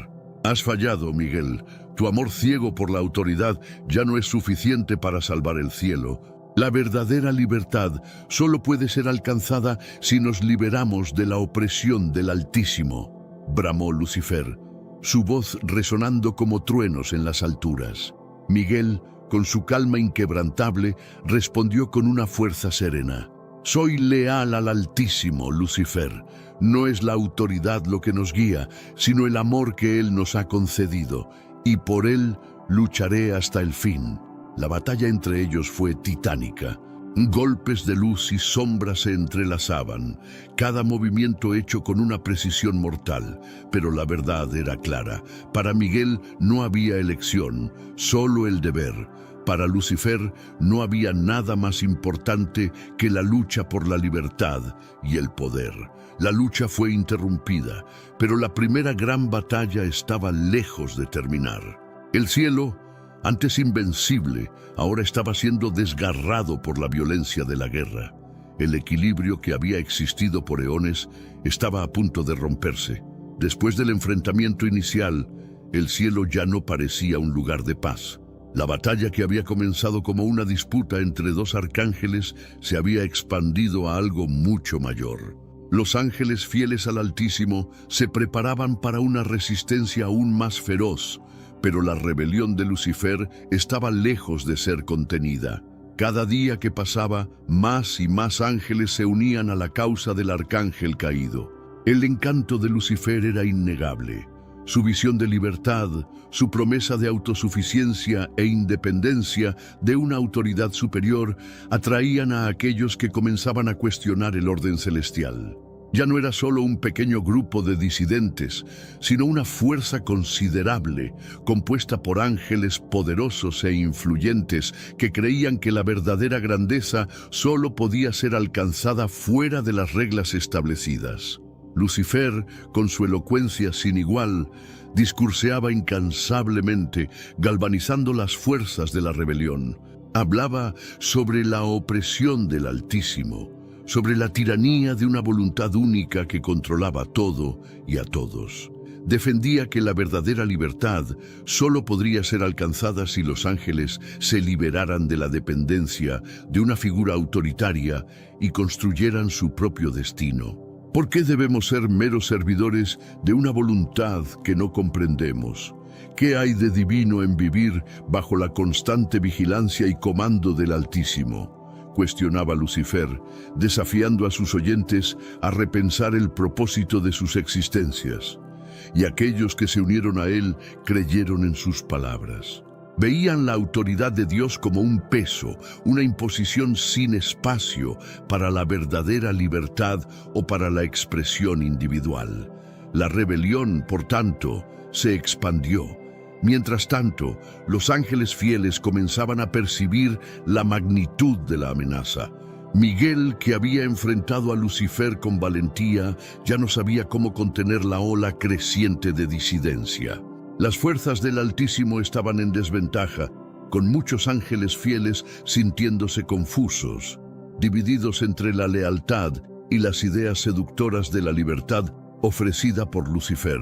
Has fallado, Miguel. Tu amor ciego por la autoridad ya no es suficiente para salvar el cielo. La verdadera libertad solo puede ser alcanzada si nos liberamos de la opresión del Altísimo, bramó Lucifer, su voz resonando como truenos en las alturas. Miguel, con su calma inquebrantable, respondió con una fuerza serena. Soy leal al Altísimo, Lucifer. No es la autoridad lo que nos guía, sino el amor que Él nos ha concedido, y por Él lucharé hasta el fin. La batalla entre ellos fue titánica. Golpes de luz y sombras se entrelazaban, cada movimiento hecho con una precisión mortal, pero la verdad era clara. Para Miguel no había elección, solo el deber. Para Lucifer no había nada más importante que la lucha por la libertad y el poder. La lucha fue interrumpida, pero la primera gran batalla estaba lejos de terminar. El cielo, antes invencible, ahora estaba siendo desgarrado por la violencia de la guerra. El equilibrio que había existido por eones estaba a punto de romperse. Después del enfrentamiento inicial, el cielo ya no parecía un lugar de paz. La batalla que había comenzado como una disputa entre dos arcángeles se había expandido a algo mucho mayor. Los ángeles fieles al Altísimo se preparaban para una resistencia aún más feroz, pero la rebelión de Lucifer estaba lejos de ser contenida. Cada día que pasaba, más y más ángeles se unían a la causa del arcángel caído. El encanto de Lucifer era innegable. Su visión de libertad, su promesa de autosuficiencia e independencia de una autoridad superior atraían a aquellos que comenzaban a cuestionar el orden celestial. Ya no era solo un pequeño grupo de disidentes, sino una fuerza considerable, compuesta por ángeles poderosos e influyentes que creían que la verdadera grandeza solo podía ser alcanzada fuera de las reglas establecidas. Lucifer, con su elocuencia sin igual, discurseaba incansablemente, galvanizando las fuerzas de la rebelión. Hablaba sobre la opresión del Altísimo, sobre la tiranía de una voluntad única que controlaba todo y a todos. Defendía que la verdadera libertad solo podría ser alcanzada si los ángeles se liberaran de la dependencia de una figura autoritaria y construyeran su propio destino. ¿Por qué debemos ser meros servidores de una voluntad que no comprendemos? ¿Qué hay de divino en vivir bajo la constante vigilancia y comando del Altísimo? Cuestionaba Lucifer, desafiando a sus oyentes a repensar el propósito de sus existencias. Y aquellos que se unieron a él creyeron en sus palabras. Veían la autoridad de Dios como un peso, una imposición sin espacio para la verdadera libertad o para la expresión individual. La rebelión, por tanto, se expandió. Mientras tanto, los ángeles fieles comenzaban a percibir la magnitud de la amenaza. Miguel, que había enfrentado a Lucifer con valentía, ya no sabía cómo contener la ola creciente de disidencia. Las fuerzas del Altísimo estaban en desventaja, con muchos ángeles fieles sintiéndose confusos, divididos entre la lealtad y las ideas seductoras de la libertad ofrecida por Lucifer.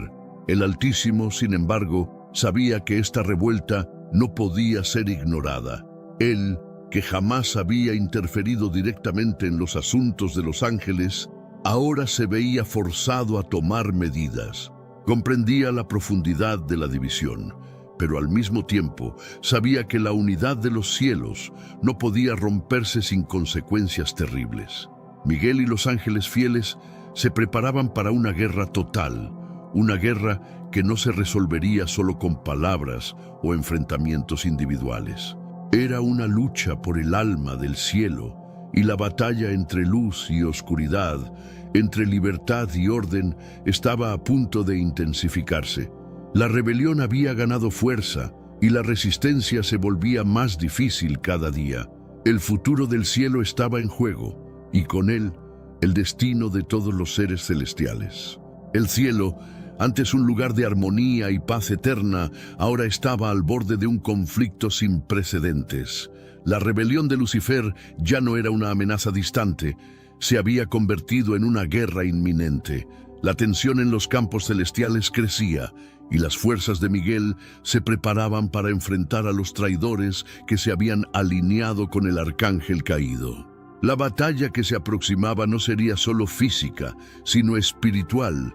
El Altísimo, sin embargo, sabía que esta revuelta no podía ser ignorada. Él, que jamás había interferido directamente en los asuntos de los ángeles, ahora se veía forzado a tomar medidas. Comprendía la profundidad de la división, pero al mismo tiempo sabía que la unidad de los cielos no podía romperse sin consecuencias terribles. Miguel y los ángeles fieles se preparaban para una guerra total, una guerra que no se resolvería solo con palabras o enfrentamientos individuales. Era una lucha por el alma del cielo, y la batalla entre luz y oscuridad, entre libertad y orden, estaba a punto de intensificarse. La rebelión había ganado fuerza, y la resistencia se volvía más difícil cada día. El futuro del cielo estaba en juego, y con él, el destino de todos los seres celestiales. El cielo, antes un lugar de armonía y paz eterna, ahora estaba al borde de un conflicto sin precedentes. La rebelión de Lucifer ya no era una amenaza distante, se había convertido en una guerra inminente. La tensión en los campos celestiales crecía, y las fuerzas de Miguel se preparaban para enfrentar a los traidores que se habían alineado con el arcángel caído. La batalla que se aproximaba no sería solo física, sino espiritual.